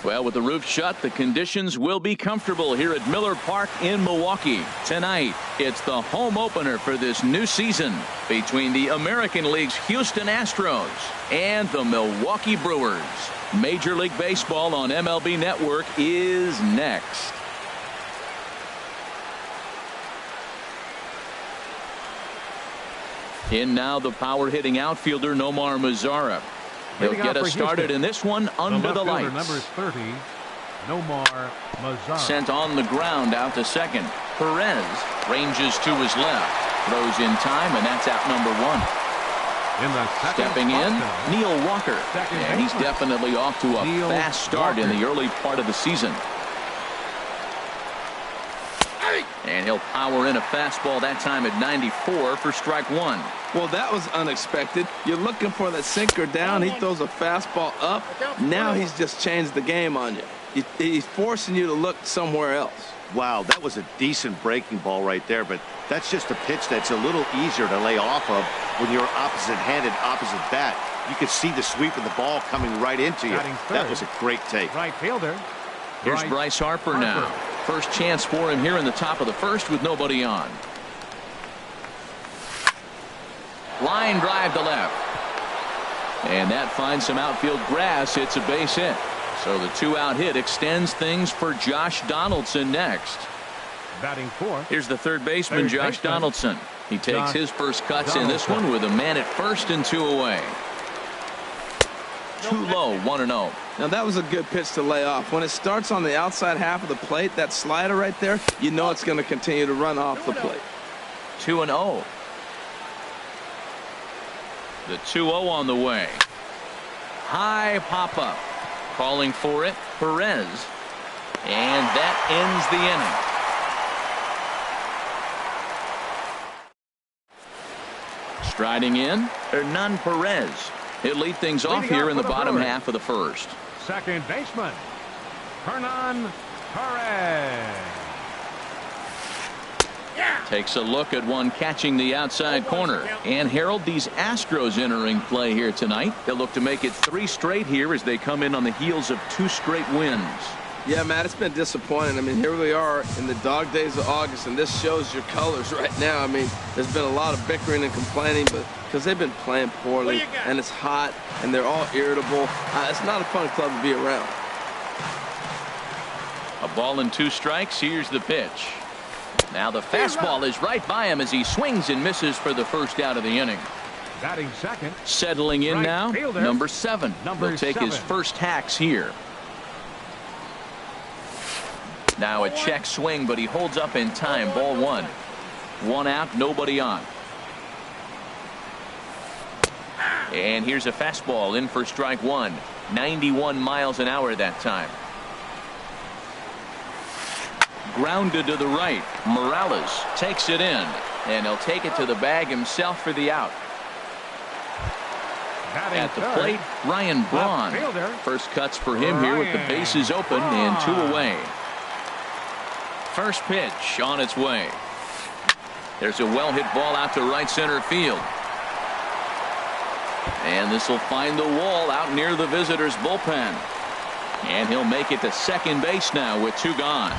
Well, with the roof shut, the conditions will be comfortable here at Miller Park in Milwaukee. Tonight, it's the home opener for this new season between the American League's Houston Astros and the Milwaukee Brewers. Major League Baseball on MLB Network is next. In now, the power-hitting outfielder Nomar Mazara. He'll get us started in this one under the lights. Number 30, Nomar Mazara. Sent on the ground out to second. Perez ranges to his left. Throws in time, and that's out number one. Stepping in, Neil Walker. And he's definitely off to a fast start in the early part of the season. And he'll power in a fastball that time at 94 for strike one. Well, that was unexpected. You're looking for that sinker down. He throws a fastball up. Now he's just changed the game on you. He's forcing you to look somewhere else. Wow, that was a decent breaking ball right there, but that's just a pitch that's a little easier to lay off of when you're opposite-handed, opposite bat. You could see the sweep of the ball coming right into you. That was a great take. Right fielder. Here's Bryce Harper now. First chance for him here in the top of the first with nobody on. Line drive to left. And that finds some outfield grass. It's a base hit. So the two-out hit extends things for Josh Donaldson next. Batting fourth. Here's the third baseman, Josh Donaldson. He takes his first cuts in this one with a man at first and two away. Too low, 1-0. Now that was a good pitch to lay off. When it starts on the outside half of the plate, that slider right there, you know it's going to continue to run off the plate. 2-0. The 2-0 on the way. High pop up. Calling for it, Perez. And that ends the inning. Striding in, Hernan Perez. He'll lead things off here in the bottom half of the first. Second baseman, Hernan Perez. Takes a look at one catching the outside corner. And Harold, these Astros entering play here tonight. They'll look to make it 3 straight here as they come in on the heels of 2 straight wins. Yeah, Matt, it's been disappointing. I mean, here we are in the dog days of August, and this shows your colors right now. I mean, there's been a lot of bickering and complaining, but because they've been playing poorly, and it's hot, and they're all irritable. It's not a fun club to be around. A ball and 2 strikes. Here's the pitch. Now the fastball is right by him as he swings and misses for the first out of the inning. Batting second. Settling in now, number 7. He'll take his 7. first hacks here. Now a check swing, but he holds up in time. Ball 1. 1 out, nobody on. And here's a fastball in for strike 1. 91 miles an hour that time. Grounded to the right. Morales takes it in, and he'll take it to the bag himself for the out. At the plate, Ryan Braun. First cuts for him here with the bases open and 2 away. First pitch on its way. There's a well-hit ball out to right center field. And this will find the wall out near the visitors' bullpen. And he'll make it to second base now with 2 gone.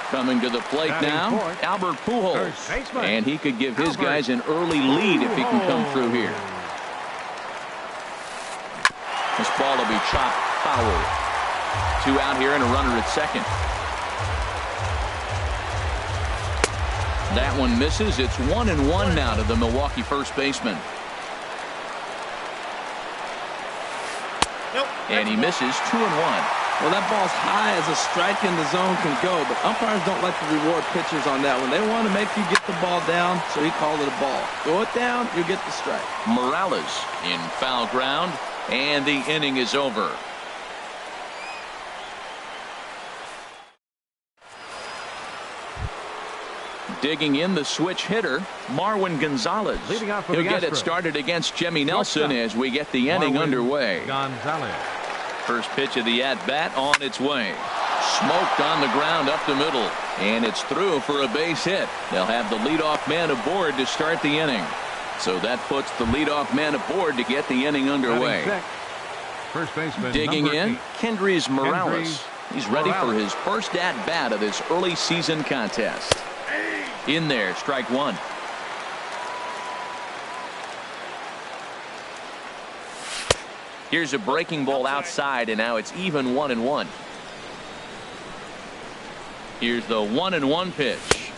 Coming to the plate now, Albert Pujols. And he could give his guys an early lead if he can come through here. This ball will be chopped foul. 2 out here and a runner at second. That one misses. It's 1-1 now to the Milwaukee first baseman. And he misses 2-1. Well, that ball's high as a strike in the zone can go, but umpires don't like to reward pitchers on that one. They want to make you get the ball down, so he called it a ball. Throw it down, you get the strike. Morales in foul ground, and the inning is over. Digging in the switch hitter, Marwin Gonzalez. He'll get it started against Jimmy Nelson as we get the inning underway. Gonzalez. First pitch of the at-bat on its way. Smoked on the ground up the middle, and it's through for a base hit. They'll have the leadoff man aboard to start the inning. So that puts the leadoff man aboard to get the inning underway. First baseman Digging in, 8. Kendrys Morales. Kendrys He's ready for Morales. his first at-bat of this early season contest. In there, strike one. Here's a breaking ball outside, and now it's even 1-1. Here's the 1-1 pitch.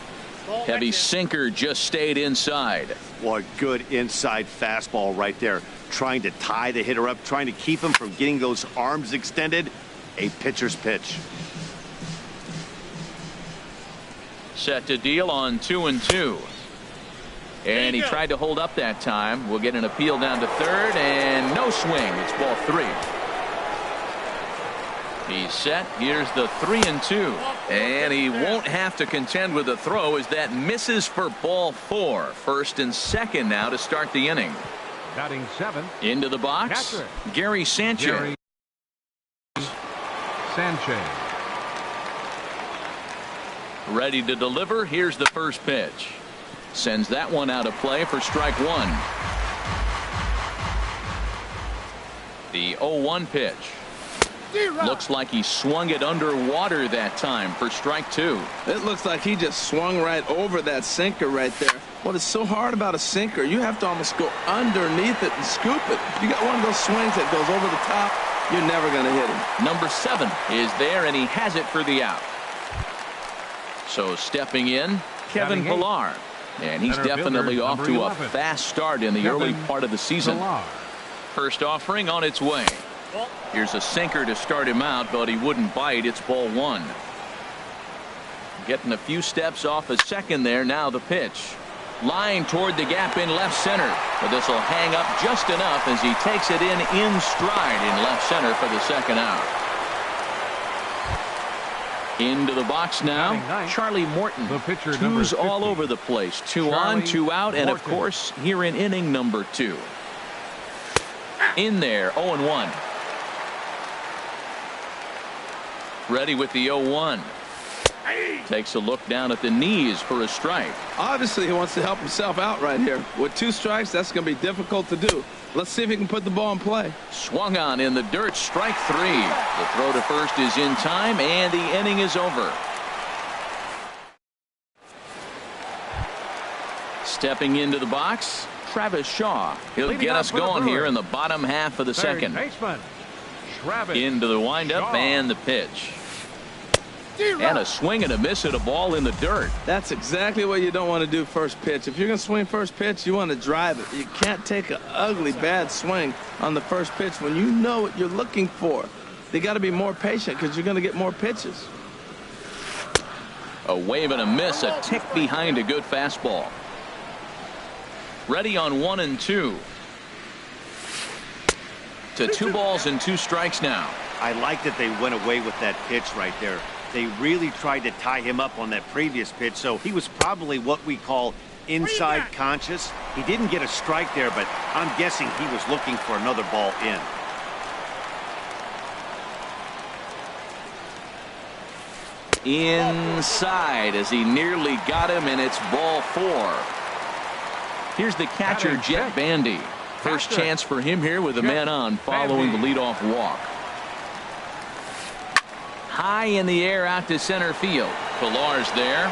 Heavy sinker just stayed inside. Well, a good inside fastball right there. Trying to tie the hitter up, trying to keep him from getting those arms extended. A pitcher's pitch. Set to deal on 2-2. And he tried to hold up that time. We'll get an appeal down to third, and no swing. It's ball 3. He's set. Here's the 3-2. And he won't have to contend with the throw as that misses for ball 4. First and second now to start the inning. Batting 7. Into the box, Catcher. Gary Sanchez. Gary Sanchez. Ready to deliver. Here's the first pitch. Sends that one out of play for strike one. The 0-1 pitch. Looks like he swung it underwater that time for strike two. It looks like he just swung right over that sinker right there. What is so hard about a sinker, you have to almost go underneath it and scoop it. If you got one of those swings that goes over the top, you're never going to hit him. Number 7 is there, and he has it for the out. So stepping in, Kevin Batting 8. Pillar. And he's Center definitely fielder, off number to 11. a fast start in the Kevin early part of the season. Pillar. First offering on its way. Here's a sinker to start him out, but he wouldn't bite. It's ball 1. Getting a few steps off a second there. Now the pitch. Line toward the gap in left center. But this will hang up just enough as he takes it in stride in left center for the second out. Into the box now, Batting ninth, Charlie Morton. the pitcher, number Twos all 50. over the place. 2 Charlie on, 2 out, and of Morton. course, here in inning number 2. In there, 0-1. Ready with the 0-1. Takes a look down at the knees for a strike. Obviously, he wants to help himself out right here. With 2 strikes, that's going to be difficult to do. Let's see if he can put the ball in play. Swung on in the dirt, strike 3. The throw to first is in time, and the inning is over. Stepping into the box, Travis Shaw. He'll Leading get off us for the going here Brewers. in the bottom half of the Third second. baseman, Travis Into the windup Shaw. and the pitch. And a swing and a miss at a ball in the dirt. That's exactly what you don't want to do first pitch. If you're going to swing first pitch, you want to drive it. You can't take an ugly, bad swing on the first pitch when you know what you're looking for. They got to be more patient because you're going to get more pitches. A wave and a miss, a tick behind a good fastball. Ready on 1 and 2. To 2 balls and 2 strikes now. I like that they went away with that pitch right there. They really tried to tie him up on that previous pitch, so he was probably what we call inside conscious. He didn't get a strike there, but I'm guessing he was looking for another ball in. Inside as he nearly got him, and it's ball 4. Here's the catcher, Batting Jet six. Bandy. First Catcher, chance for him here with a Jet man on following Bandy. the leadoff walk. High in the air out to center field. Pillar's there.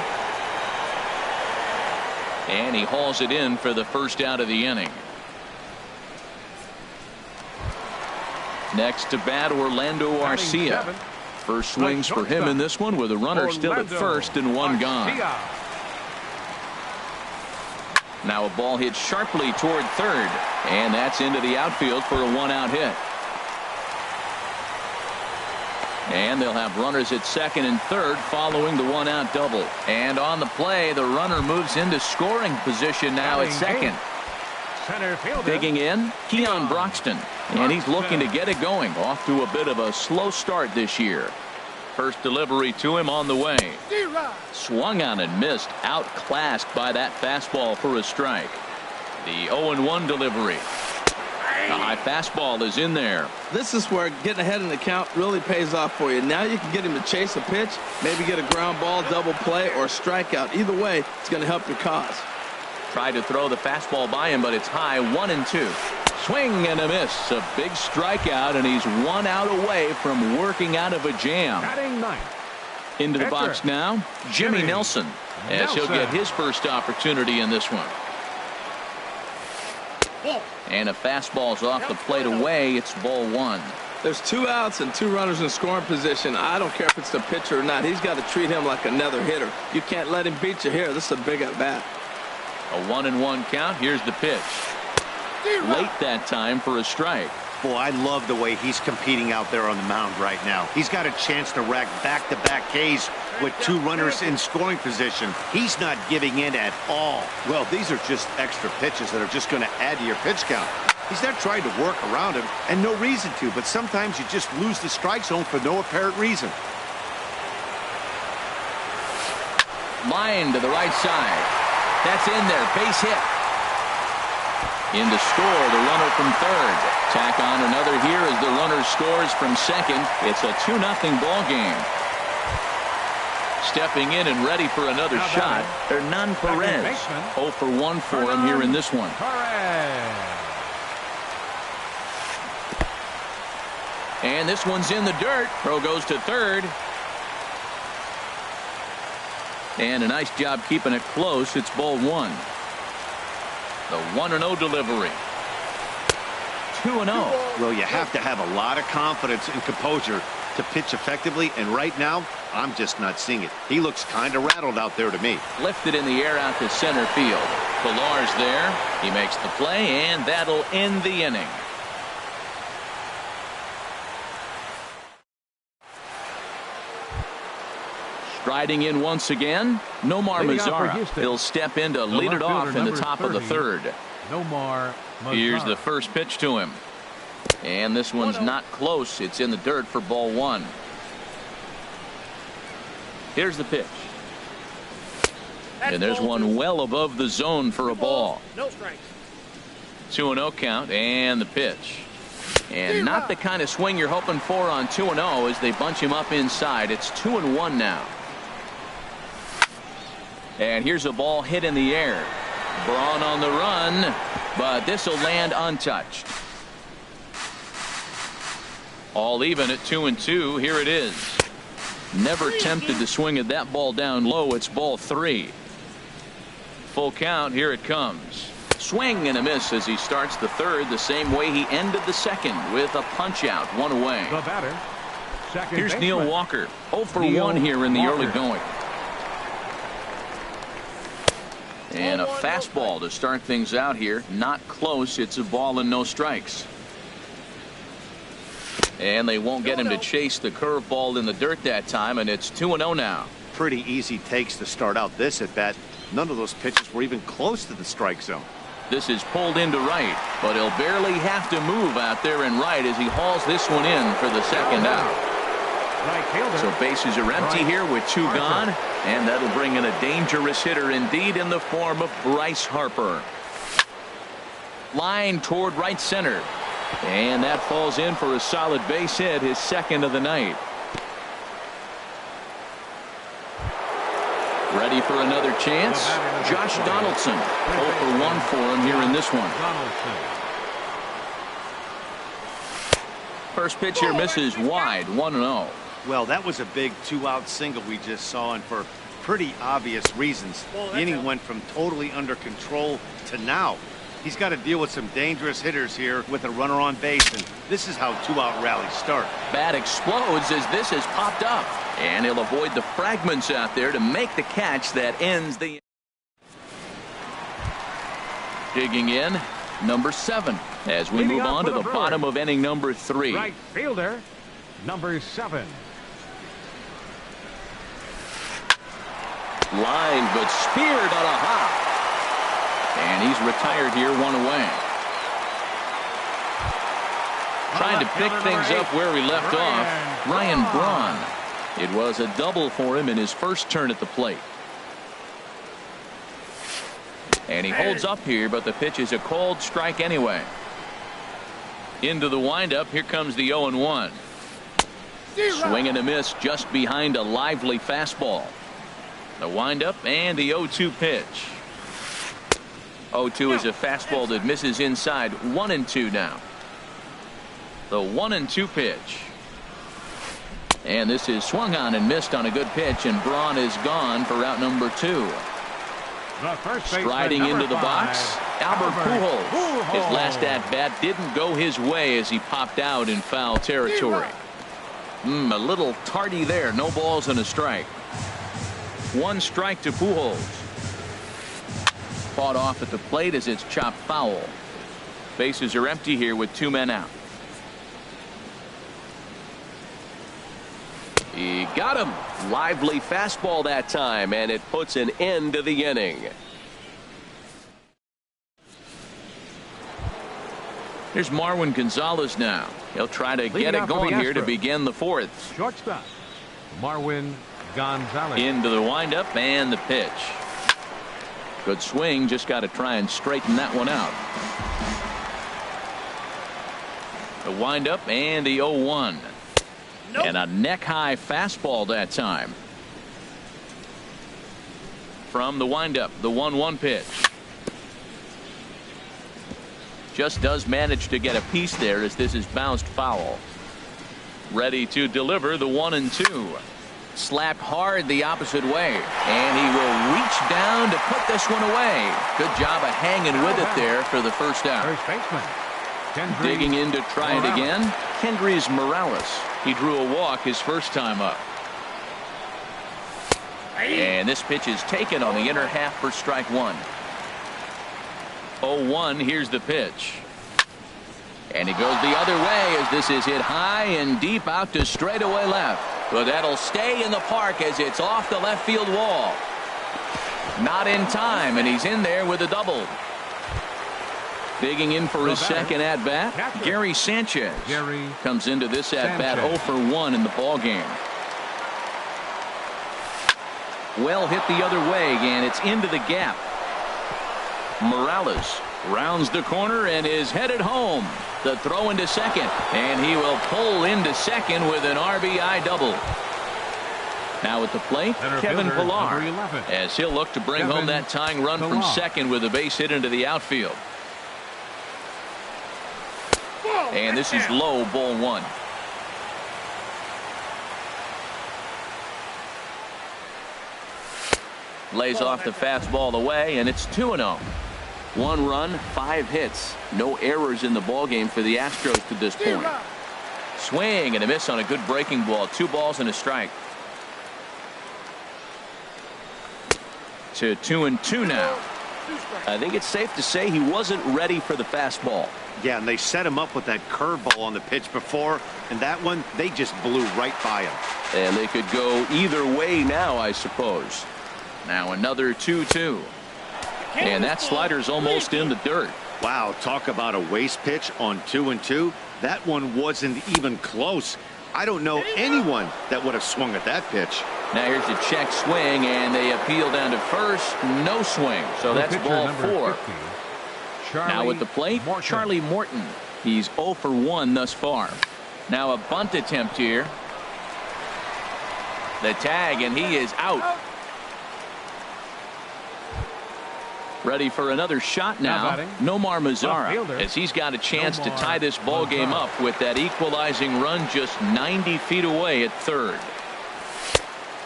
And he hauls it in for the first out of the inning. Next to bat, Orlando Batting Arcia. 7. First swings for him in this one with a runner still at Orlando first and 1 gone. Arcia. Now a ball hit sharply toward third, and that's into the outfield for a 1-out hit. And they'll have runners at second and third following the 1-out double. And on the play, the runner moves into scoring position now at Batting second. eighth. Center fielder. Digging in, Keon Broxton. And he's looking to get it going. Off to a bit of a slow start this year. First delivery to him on the way. Swung on and missed. Outclassed by that fastball for a strike. The 0-1 delivery. A high fastball is in there. This is where getting ahead in the count really pays off for you. Now you can get him to chase a pitch, maybe get a ground ball, double play, or a strikeout. Either way, it's going to help your cause. Tried to throw the fastball by him, but it's high, 1-2. Swing and a miss. A big strikeout, and he's 1 out away from working out of a jam. Batting ninth. Into the Pitcher. box now, Jimmy Nelson, as he'll get his first opportunity in this one. And a fastball's off the plate away. It's ball 1. There's 2 outs and 2 runners in scoring position. I don't care if it's the pitcher or not. He's got to treat him like another hitter. You can't let him beat you here. This is a big at bat. A 1-1 count. Here's the pitch. Late that time for a strike. Boy, I love the way he's competing out there on the mound right now. He's got a chance to rack back-to-back Ks with 2 runners in scoring position. He's not giving in at all. Well, these are just extra pitches that are just going to add to your pitch count. He's not trying to work around him, and no reason to, but sometimes you just lose the strike zone for no apparent reason. Line to the right side. That's in there. Base hit. In to score, the runner from third. Tack on another here as the runner scores from second. It's a 2-0 ball game. Stepping in and ready for another shot, Hernan Perez. 0 for 1 for him here in this one. And this one's in the dirt. Throw goes to third. And a nice job keeping it close. It's ball 1. The 1-0 delivery. 2-0. Well, you have to have a lot of confidence and composure to pitch effectively, and right now, I'm just not seeing it. He looks kind of rattled out there to me. Lifted in the air out to center field. Pilar's there. He makes the play, and that'll end the inning. Striding in once again, Nomar Mazara. He'll step in to lead it off in the top of the third. Nomar Mazara. Here's the first pitch to him. And this one's not close. It's in the dirt for ball 1. Here's the pitch. And there's one well above the zone for a ball. No strikes. 2-0 count, and the pitch. And not the kind of swing you're hoping for on 2-0 as they bunch him up inside. It's 2-1 now. And here's a ball hit in the air. Braun on the run, but this will land untouched. All even at 2-2. Here it is. Never tempted to swing at that ball down low. It's ball 3. Full count. Here it comes. Swing and a miss as he starts the third the same way he ended the second with a punch out, 1 away. The batter, second Here's baseman. Neil Walker. 0 for 1 here in the early going. And a fastball to start things out here. Not close. It's a ball and no strikes. And they won't get him to chase the curveball in the dirt that time, and it's 2-0 now. Pretty easy takes to start out this at bat. None of those pitches were even close to the strike zone. This is pulled into right, but he'll barely have to move out there in right as he hauls this one in for the second out. Right fielder. So bases are empty here with 2 gone, and that'll bring in a dangerous hitter indeed in the form of Bryce Harper. Line toward right center, and that falls in for a solid base hit, his second of the night. Ready for another chance? Josh Donaldson. 0 for 1 for him here in this one. First pitch here misses wide, 1-0. Well, that was a big 2-out single we just saw, and for pretty obvious reasons. The inning went from totally under control to now. He's got to deal with some dangerous hitters here with a runner on base, and this is how 2-out rallies start. Bat explodes as this has popped up, and he'll avoid the fragments out there to make the catch that ends the. Digging in, number 7, as we move on to the bottom of inning number 3. Right fielder, number 7. Line, but speared on a hop. And he's retired here, 1 away. Trying to pick things up where we left off, Ryan Braun. It was a double for him in his first turn at the plate. And he holds up here, but the pitch is a cold strike anyway. Into the windup. Here comes the 0-1. Swing and a miss just behind a lively fastball. The windup and the 0-2 pitch. 0-2 is a fastball that misses inside. 1-2 now. The 1-2 pitch. And this is swung on and missed on a good pitch, and Braun is gone for out number 2. Striding into the box, Albert Pujols. His last at-bat didn't go his way as he popped out in foul territory. A little tardy there. No balls and a strike. 1 strike to Pujols. Fought off at the plate as it's chopped foul. Bases are empty here with 2 men out. He got him. Lively fastball that time, and it puts an end to the inning. Here's Marwin Gonzalez now. He'll try to get it going here to begin the 4th. Shortstop, Marwin Gonzalez. Into the windup and the pitch. Good swing. Just got to try and straighten that one out. The windup and the 0-1. Nope. And a neck-high fastball that time. From the windup, the 1-1 pitch. Just does manage to get a piece there as this is bounced foul. Ready to deliver the 1-2. Slapped hard the opposite way, and he will reach down to put this one away. Good job of hanging with it there for the first out. First baseman. Digging in to try it again, Kendrys Morales. He drew a walk his first time up. And this pitch is taken on the inner half for strike 1. 0-1. Here's the pitch. And he goes the other way as this is hit high and deep out to straightaway left. But that'll stay in the park as it's off the left field wall. Not in time, and he's in there with a double. Digging in for his second at-bat, Gary Sanchez comes into this at-bat 0 for 1 in the ball game. Well hit the other way, and it's into the gap. Morales rounds the corner and is headed home. The throw into second, and he will pull into second with an RBI double. Now at the plate, Kevin Pillar, as he'll look to bring home that tying run from second with a base hit into the outfield. And this is low, ball 1. Lays off the fastball away, and it's 2-0. 1 run, 5 hits. No errors in the ballgame for the Astros to this point. Swing and a miss on a good breaking ball. 2 balls and a strike. To 2-2 now. I think it's safe to say he wasn't ready for the fastball. Yeah, and they set him up with that curveball on the pitch before, and that one, they just blew right by him. And they could go either way now, I suppose. Now another 2-2. And that slider's almost in the dirt. Wow, talk about a waste pitch on 2-2. That one wasn't even close. I don't know anyone that would have swung at that pitch. Now here's a check swing, and they appeal down to first. No swing, so that's ball 4. Now at the plate, Charlie Morton. He's 0 for 1 thus far. Now a bunt attempt here. The tag, and he is out. Ready for another shot now. Nomar Mazara, as he's got a chance to tie this ball game up with that equalizing run just 90 feet away at third.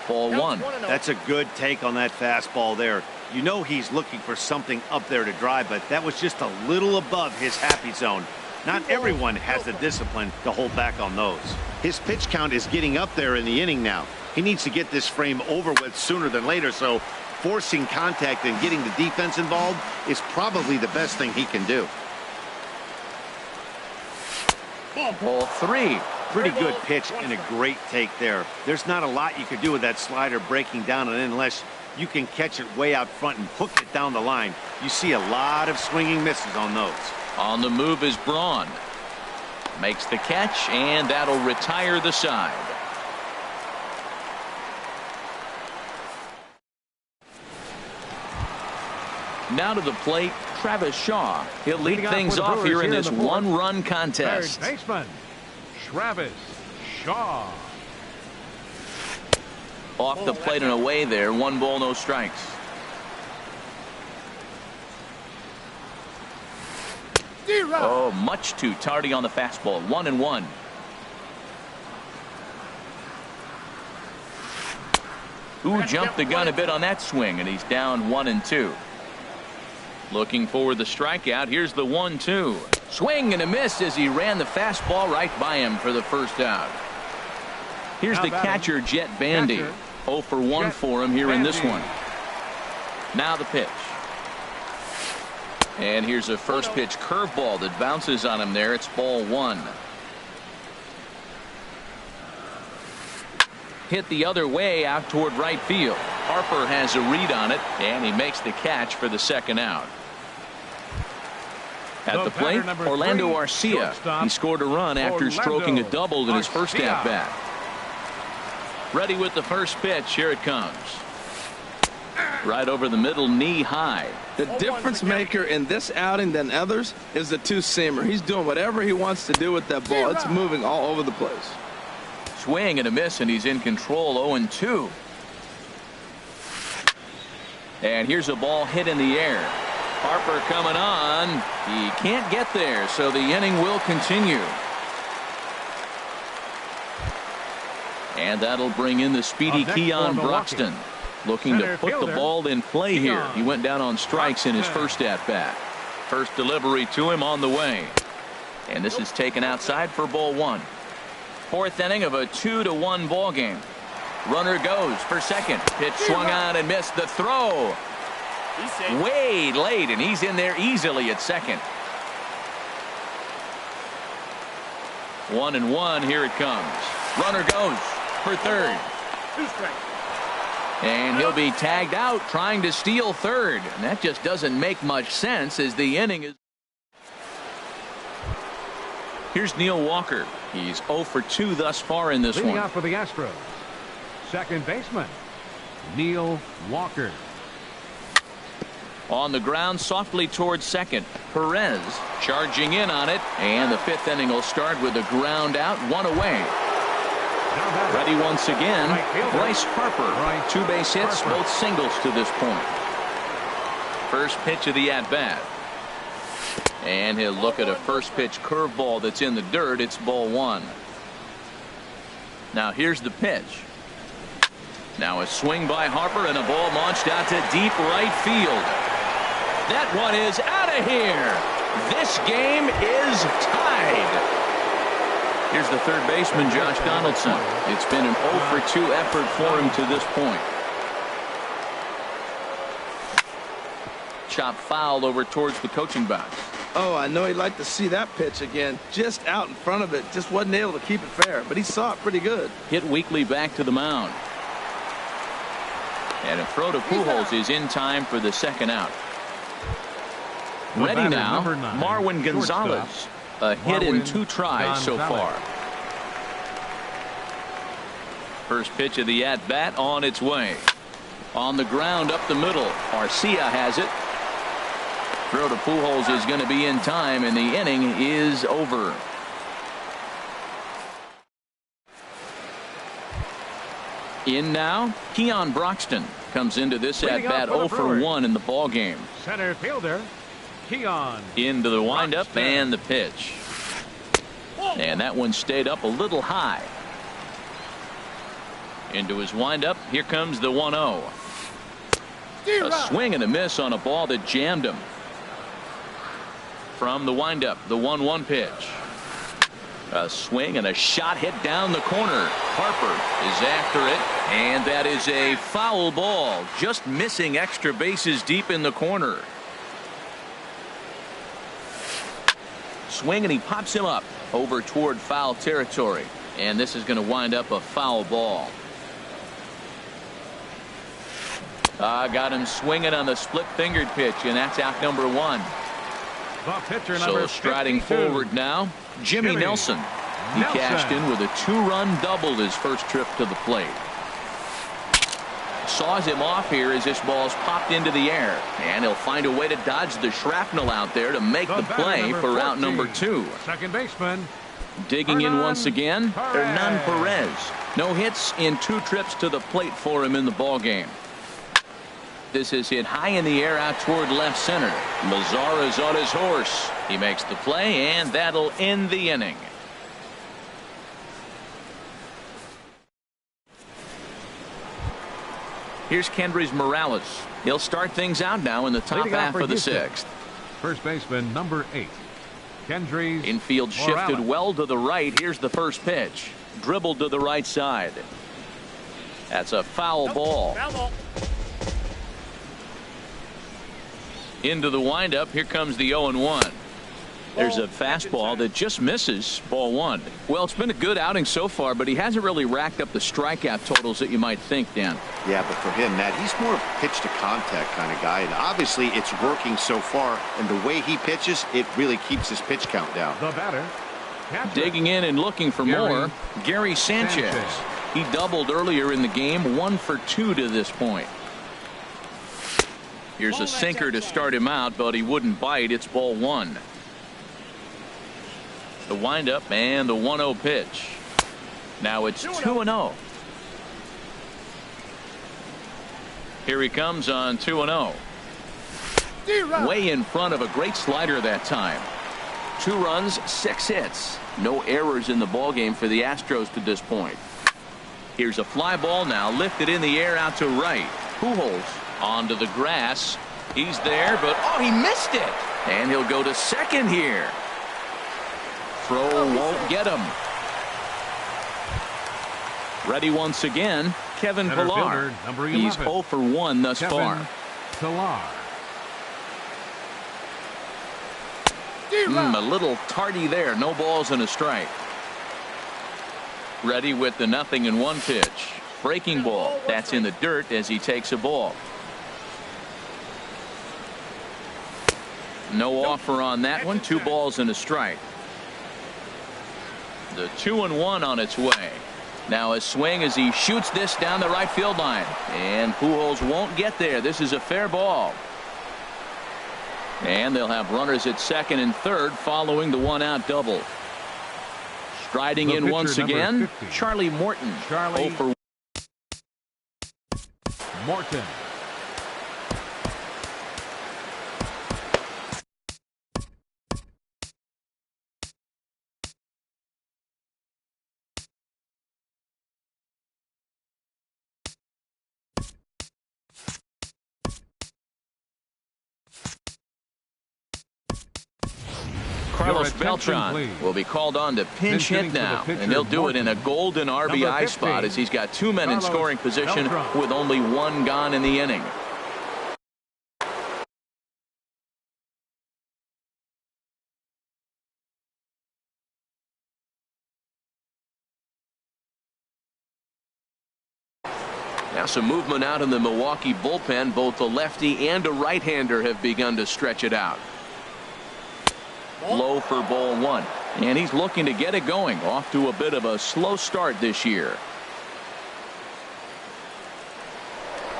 Ball 1. That's a good take on that fastball there. You know he's looking for something up there to drive, but that was just a little above his happy zone. Not everyone has the discipline to hold back on those. His pitch count is getting up there in the inning now. He needs to get this frame over with sooner than later, so forcing contact and getting the defense involved is probably the best thing he can do. Ball 3. Pretty good pitch and a great take there. There's not a lot you could do with that slider breaking down, and unless you can catch it way out front and hook it down the line, you see a lot of swinging misses on those. On the move is Braun. Makes the catch, and that'll retire the side. Now to the plate, Travis Shaw. He'll lead things off here in this one-run contest. Third baseman, Travis Shaw. Off the plate and away there. 1 ball, no strikes. Oh, much too tardy on the fastball. 1-1. Who jumped the gun a bit on that swing, and he's down 1-2. Looking for the strikeout. Here's the 1-2. Swing and a miss as he ran the fastball right by him for the first out. Here's the catcher, Jet Bandy. 0 for 1 for him here in this one. Now the pitch. And here's a first pitch curveball that bounces on him there. It's ball 1. Hit the other way out toward right field. Harper has a read on it, and he makes the catch for the second out. At the plate, Orlando Arcia. He scored a run after stroking a double in his first at-bat. Ready with the first pitch. Here it comes. Right over the middle, knee high. The difference maker in this outing than others is the two-seamer. He's doing whatever he wants to do with that ball. It's moving all over the place. Swing and a miss, and he's in control. 0-2. And here's a ball hit in the air. Harper coming on. He can't get there, so the inning will continue. And that'll bring in the speedy Keon Broxton. Looking to put the ball in play here. He went down on strikes in his first at-bat. First delivery to him on the way. And this is taken outside for ball 1. Fourth inning of a 2-1 ball game. Runner goes for second. Pitch swung on and missed. The throw way late, and he's in there easily at second. 1-1. Here it comes. Runner goes for third. And he'll be tagged out trying to steal third. And that just doesn't make much sense as the inning is. Here's Neil Walker. He's 0 for 2 thus far in this one. Leading out for the Astros, second baseman, Neil Walker. On the ground softly towards second. Perez charging in on it. And the fifth inning will start with a ground out, 1 away. Ready once again, Bryce Harper. 2 base hits, both singles to this point. First pitch of the at-bat. And he'll look at a first pitch curveball that's in the dirt. It's ball 1. Now here's the pitch. Now a swing by Harper and a ball launched out to deep right field. That one is out of here. This game is tied. Here's the third baseman, Josh Donaldson. It's been an 0 for 2 effort for him to this point. Chop fouled over towards the coaching box. Oh, I know he'd like to see that pitch again. Just out in front of it. Just wasn't able to keep it fair, but he saw it pretty good. Hit weakly back to the mound. And a throw to Pujols is in time for the second out. Ready now, Marwin Gonzalez. A hit in 2 tries so far. First pitch of the at-bat on its way. On the ground up the middle. Arcia has it. Throw to Pujols is going to be in time, and the inning is over. In now, Keon Broxton comes into this at-bat 0 for 1 in the ball game. Center fielder, Keon. Into the windup and the pitch. And that one stayed up a little high. Into his windup. Here comes the 1-0. A swing and a miss on a ball that jammed him. From the windup, the 1-1 pitch. A swing and a shot hit down the corner. Harper is after it, and that is a foul ball. Just missing extra bases deep in the corner. Swing, and he pops him up over toward foul territory. And this is going to wind up a foul ball. Got him swinging on the split-fingered pitch, and that's out number 1. So striding forward now, Jimmy Nelson. He cashed in with a 2-run double his first trip to the plate. saws him off here as this ball's popped into the air. And he'll find a way to dodge the shrapnel out there to make the play for out number 2. Second baseman. Digging in once again, Hernan Perez. No hits in 2 trips to the plate for him in the ballgame. This is hit high in the air out toward left center. Mazara's on his horse. He makes the play, and that'll end the inning. Here's Kendrys Morales. He'll start things out now in the top half of the 6th. First baseman, number 8. Kendrys Infield shifted well to the right. Here's the first pitch. Dribbled to the right side. That's a foul ball. Into the windup. Here comes the 0-1. There's a fastball that just misses. Ball 1. Well, it's been a good outing so far, but he hasn't really racked up the strikeout totals that you might think, Dan. Yeah, but for him, Matt, he's more of a pitch to contact kind of guy, and obviously it's working so far, and the way he pitches, it really keeps his pitch count down. The batter. Digging in and looking for more, Gary Sanchez. He doubled earlier in the game, 1 for 2 to this point. Here's a sinker to start him out, but he wouldn't bite. It's ball 1. The windup and the 1-0 pitch. Now it's 2-0. Here he comes on 2-0. Way in front of a great slider that time. 2 runs, 6 hits. No errors in the ballgame for the Astros to this point. Here's a fly ball now lifted in the air out to right. Pujols onto the grass. He's there, but oh, he missed it. And he'll go to second here. Throw won't get him. Ready once again, Kevin Pillar. He's 0 for 1 thus far. Pillar. A little tardy there. No balls and a strike. Ready with the 0-1 pitch. Breaking ball. That's in the dirt as he takes a ball. No offer on that one. 2 balls and a strike. The 2-1 on its way. Now a swing as he shoots this down the right field line. And Pujols won't get there. This is a fair ball. And they'll have runners at second and third following the 1-out double. Striding in once again, 50. Charlie Morton. 0 for Morton. Carlos Beltran will be called on to pinch hit now, and he'll do it in a golden RBI spot as he's got 2 men in scoring position with only 1 gone in the inning. Now some movement out in the Milwaukee bullpen. Both a lefty and a right-hander have begun to stretch it out. Low for ball 1, and he's looking to get it going. Off to a bit of a slow start this year.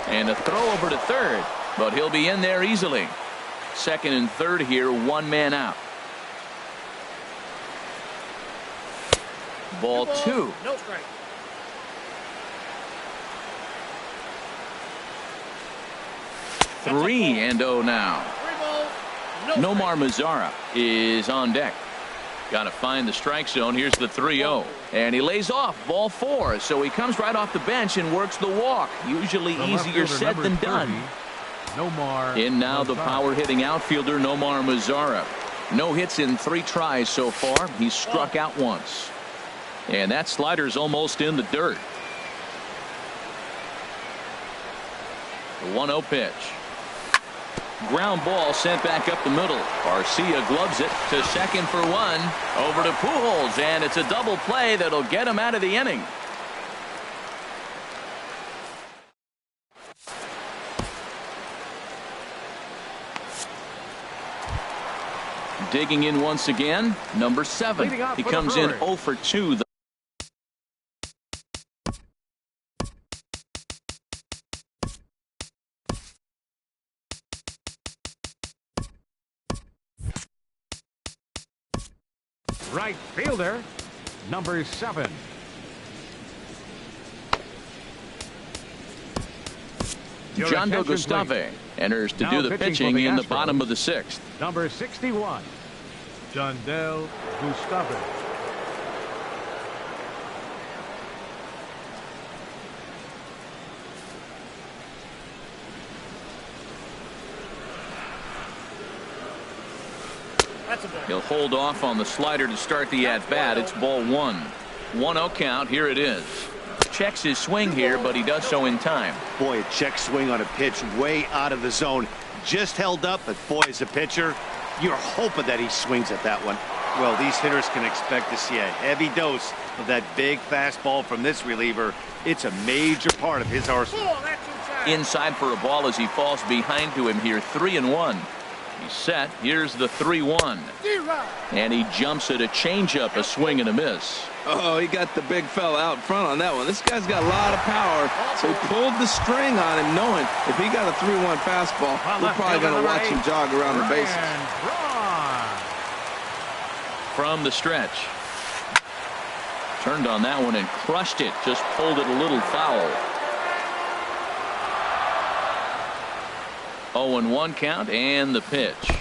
And a throw over to third, but he'll be in there easily. Second and third here, 1 man out. Ball 2. No strike. Three and 0 now. Nomar Mazara is on deck. Got to find the strike zone. Here's the 3-0. And he lays off ball 4. So he comes right off the bench and works the walk. Usually easier said than done. In now the power hitting outfielder Nomar Mazara. No hits in 3 tries so far. He's struck out once. And that slider's almost in the dirt. The 1-0 pitch. Ground ball sent back up the middle. Garcia gloves it to second for 1. Over to Pujols, and it's a double play that'll get him out of the inning. Digging in once again, number 7. He comes in 0 for 2. Right fielder, number 7. Jondo Gustave enters to do the pitching in the bottom of the 6th. Number 61, Jondel Gustave. He'll hold off on the slider to start the at-bat. It's ball 1. 1-0 count. Here it is. Checks his swing here, but he does so in time. Boy, a check swing on a pitch way out of the zone. Just held up, but boy, as a pitcher, you're hoping that he swings at that one. Well, these hitters can expect to see a heavy dose of that big fastball from this reliever. It's a major part of his arsenal. Inside for a ball as he falls behind to him here. 3-1. He's set. Here's the 3-1. And he jumps at a changeup, a swing and a miss. Oh, he got the big fella out front on that one. This guy's got a lot of power, so he pulled the string on him, knowing if he got a 3-1 fastball, we're probably going to watch him jog around the bases. From the stretch. Turned on that one and crushed it. Just pulled it a little foul. 0-1 count and the pitch.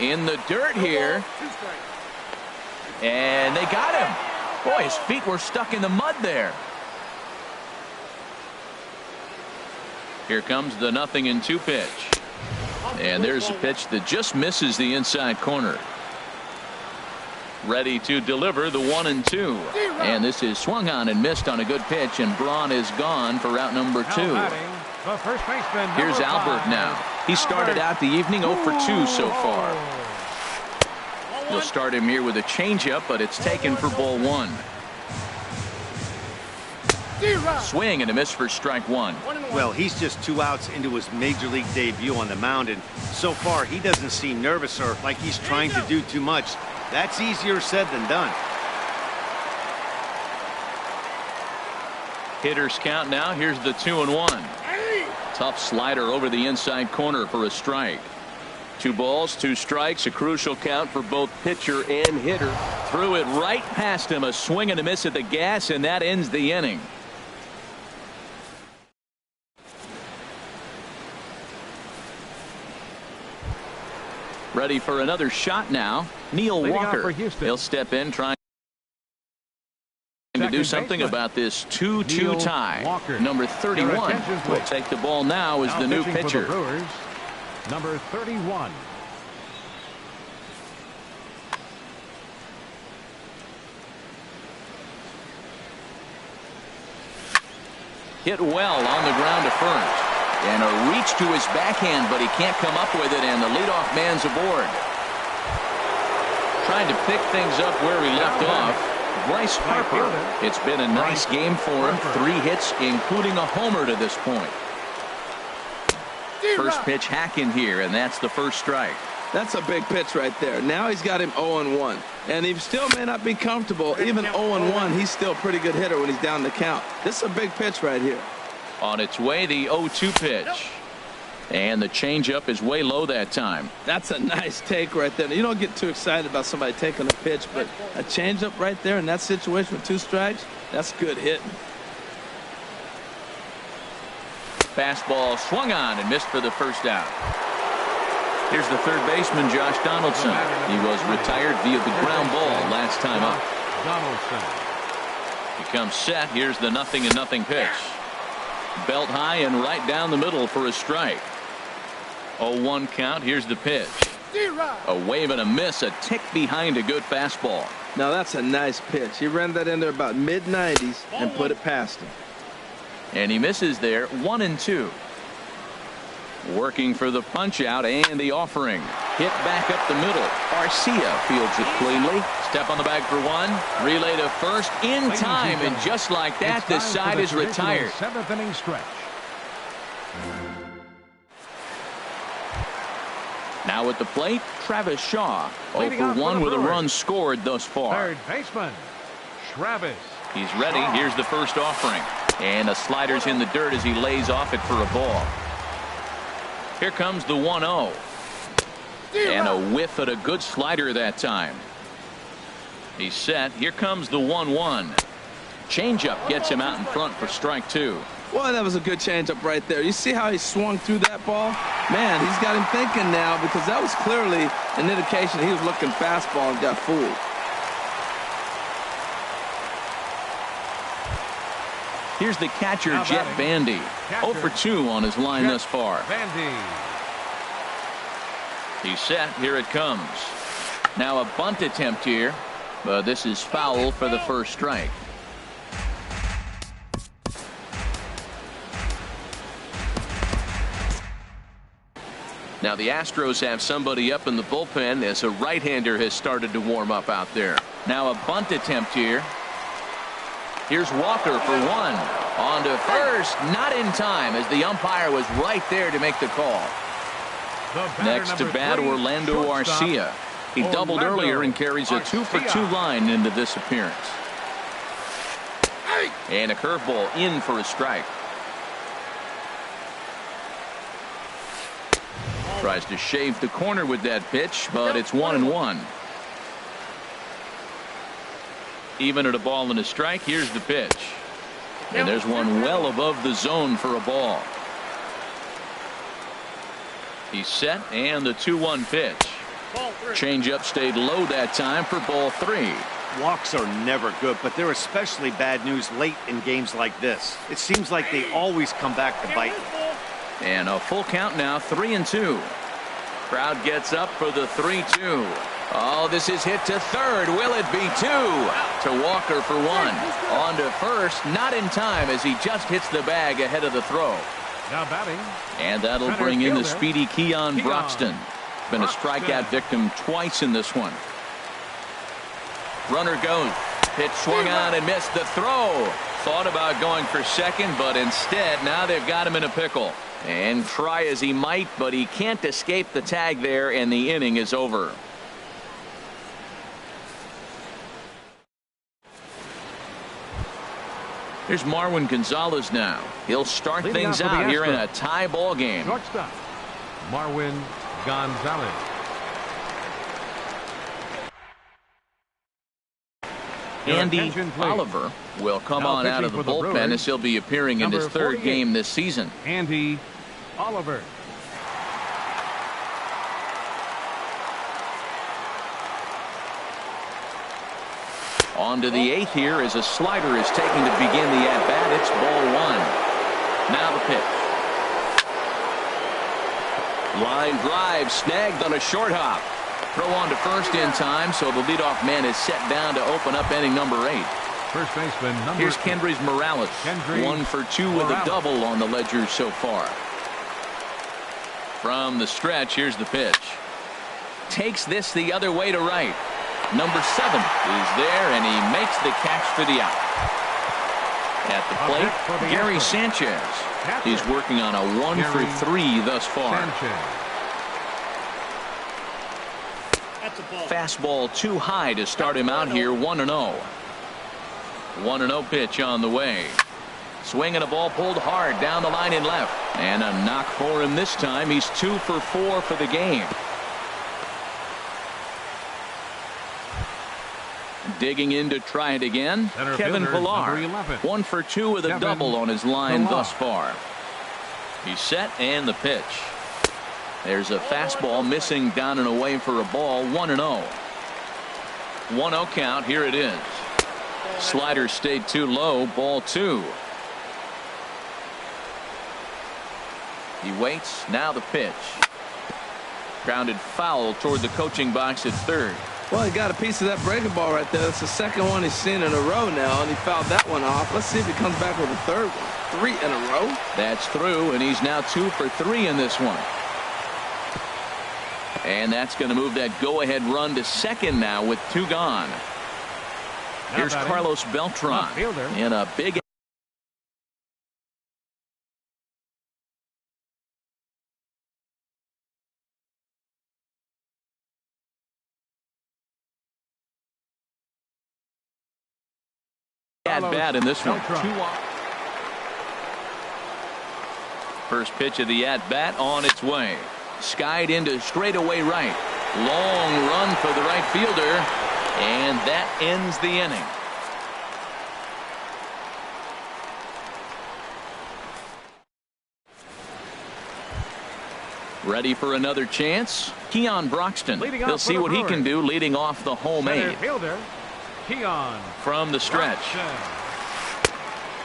In the dirt here. And they got him. Boy, his feet were stuck in the mud there. Here comes the 0-2 pitch. And there's a pitch that just misses the inside corner. Ready to deliver the 1-2. And this is swung on and missed on a good pitch, and Braun is gone for route number 2. Here's Albert now. He started out the evening 0 for 2 so far. He'll start him here with a changeup, but it's taken for ball 1. Swing and a miss for strike 1. Well, he's just 2 outs into his major league debut on the mound, and so far he doesn't seem nervous or like he's trying to do too much. That's easier said than done. Hitters count now. Here's the 2-1. Tough slider over the inside corner for a strike. 2 balls, 2 strikes, a crucial count for both pitcher and hitter. Threw it right past him, a swing and a miss at the gas, and that ends the inning. Ready for another shot now. Neil Walker. He'll step in trying to do something about this 2-2 tie. Number 31 will take the ball now as the new pitcher. Number 31. Hit well on the ground to first. And a reach to his backhand, but he can't come up with it, and the leadoff man's aboard. Trying to pick things up where he left off. Bryce Harper. It's been a nice game for him. 3 hits, including a homer to this point. First pitch hacking here, and that's the first strike. That's a big pitch right there. Now he's got him 0-1. And he still may not be comfortable. Even 0-1, he's still a pretty good hitter when he's down the count. This is a big pitch right here. On its way, the 0-2 pitch. And the changeup is way low that time. That's a nice take right there. You don't get too excited about somebody taking a pitch, but a changeup right there in that situation with 2 strikes, that's good hitting. Fastball swung on and missed for the first out. Here's the third baseman, Josh Donaldson. He was retired via the ground ball last time up. He comes set. Here's the 0-0 pitch. Belt high and right down the middle for a strike. 0-1 count. Here's the pitch. A wave and a miss, a tick behind a good fastball. Now that's a nice pitch. He ran that in there about mid-90s and put it past him. And he misses there. 1-2. Working for the punch out and the offering. Hit back up the middle. Arcia fields it cleanly. Step on the bag for 1. Relay to first in time, and just like that, the side is retired. 7th inning stretch. Now at the plate, Travis Shaw. 0 for 1 with a run scored thus far. Third baseman, Travis. He's ready. Here's the first offering. And a slider's in the dirt as he lays off it for a ball. Here comes the 1-0. And a whiff at a good slider that time. He's set. Here comes the 1-1. Changeup gets him out in front for strike 2. Well, that was a good changeup right there. You see how he swung through that ball? Man, he's got him thinking now, because that was clearly an indication he was looking fastball and got fooled. Here's the catcher, Jet Bandy. 0 for 2 on his line thus far. He's set. Here it comes. Now a bunt attempt here, but this is foul for the first strike. Now the Astros have somebody up in the bullpen as a right-hander has started to warm up out there. Now a bunt attempt here. Here's Walker for 1. On to first, not in time, as the umpire was right there to make the call. Next to bat, Orlando Arcia. He doubled earlier and carries a 2 for 2 line into this appearance. And a curveball in for a strike. Tries to shave the corner with that pitch, but it's 1-1. Even at a ball and a strike, here's the pitch. And there's one well above the zone for a ball. He's set, and the 2-1 pitch. Changeup stayed low that time for ball 3. Walks are never good, but they're especially bad news late in games like this. It seems like they always come back to bite. And a full count now, 3-2. Crowd gets up for the 3-2. Oh, this is hit to third. Will it be 2? To Walker for 1. On to first, not in time, as he just hits the bag ahead of the throw. Now batting. And that'll bring in the speedy Keon Broxton. Been a strikeout victim twice in this one. Runner goes. Pitch swung on and missed the throw. Thought about going for second, but instead now they've got him in a pickle. And try as he might, but he can't escape the tag there, and the inning is over. Here's Marwin Gonzalez now. He'll start things out here in a tie ball game. Shortstop, Marwin Gonzalez. Andy Oliver will come on out of the bullpen as he'll be appearing in his third game this season. Andy Oliver. On to the 8th here as a slider is taken to begin the at-bat. It's ball 1. Now the pitch. Line drive snagged on a short hop. Throw on to first in time, so the leadoff man is set down to open up inning number 8. First baseman number Here's Kendrys Morales. 1 for 2 with a double on the ledger so far. From the stretch, here's the pitch. Takes this the other way to right. Number 7 is there, and he makes the catch for the out. At the plate, Gary Sanchez. He's working on a 1 for 3 thus far. Fastball too high to start him out here. 1-0. 1-0 pitch on the way. Swinging a ball pulled hard down the line in left. And a knock for him this time. He's 2 for 4 for the game. Digging in to try it again. Kevin Pillar. 1 for 2 with a double on his line thus far. He's set, and the pitch. There's a fastball missing down and away for a ball. 1-0. 1-0 count. Here it is. Slider stayed too low. Ball 2. He waits. Now the pitch. Grounded foul toward the coaching box at third. Well, he got a piece of that breaking ball right there. That's the second one he's seen in a row now, and he fouled that one off. Let's see if he comes back with a third one. 3 in a row. That's through, and he's now 2 for 3 in this one. And that's going to move that go-ahead run to second now with 2 gone. Here's Carlos Beltran in a big at bat in this one. First pitch of the at bat on its way. Skied into straightaway right. Long run for the right fielder. And that ends the inning. Ready for another chance? Keon Broxton. He'll see what he can do leading off the home eight. From the stretch.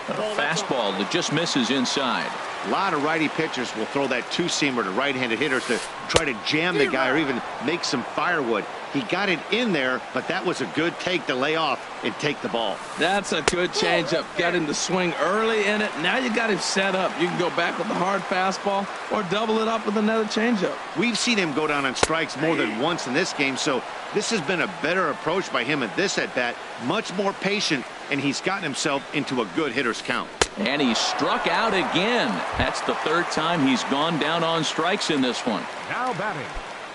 A fastball that just misses inside. A lot of righty pitchers will throw that two-seamer to right-handed hitters to try to jam the guy or even make some firewood. He got it in there, but that was a good take to lay off and take the ball. That's a good changeup. Got him to swing early in it. Now you got him set up. You can go back with the hard fastball or double it up with another changeup. We've seen him go down on strikes more than once in this game, so this has been a better approach by him at this at-bat. Much more patient, and he's gotten himself into a good hitter's count. And he struck out again. That's the third time he's gone down on strikes in this one. Now batting.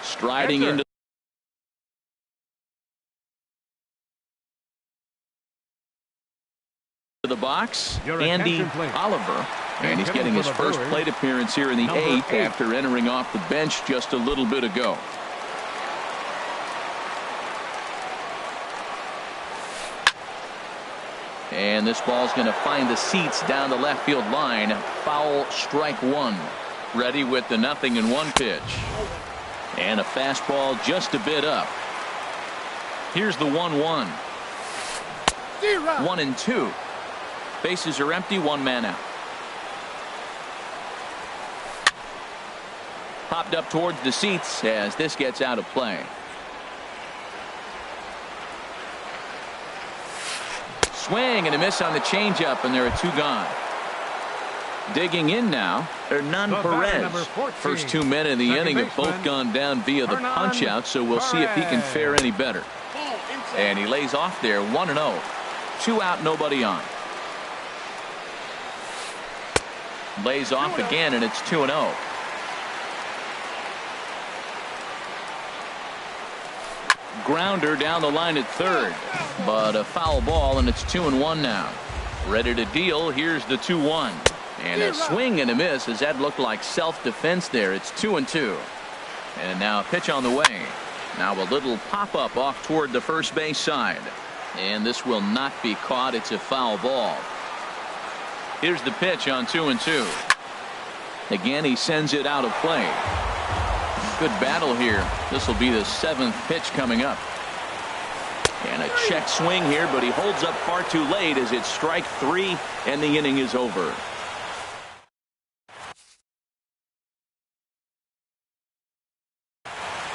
Striding into the box, Andy Oliver. And he's getting his first plate appearance here in the eighth after entering off the bench just a little bit ago. And this ball's going to find the seats down the left field line. Foul, strike one. Ready with the 0-1 pitch. And a fastball just a bit up. Here's the 1-1. 1-2. Bases are empty, one man out. Popped up towards the seats as this gets out of play. Swing and a miss on the changeup, and there are two gone. Digging in now, Hernan Perez. First 2 men in the inning have both gone down via the punch-out, so we'll see if he can fare any better. And he lays off there, 1-0. 2 out, nobody on. Lays off again, and it's 2-0. Grounder down the line at third, but a foul ball, and it's 2-1 now. Ready to deal. Here's the 2-1, and a swing and a miss as that looked like self-defense there. It's 2-2, and now a pitch on the way. Now a little pop-up off toward the first base side, and this will not be caught. It's a foul ball. Here's the pitch on 2-2. Again, he sends it out of play. Good battle here. This will be the 7th pitch coming up. And a check swing here, but he holds up far too late as it's strike 3 and the inning is over.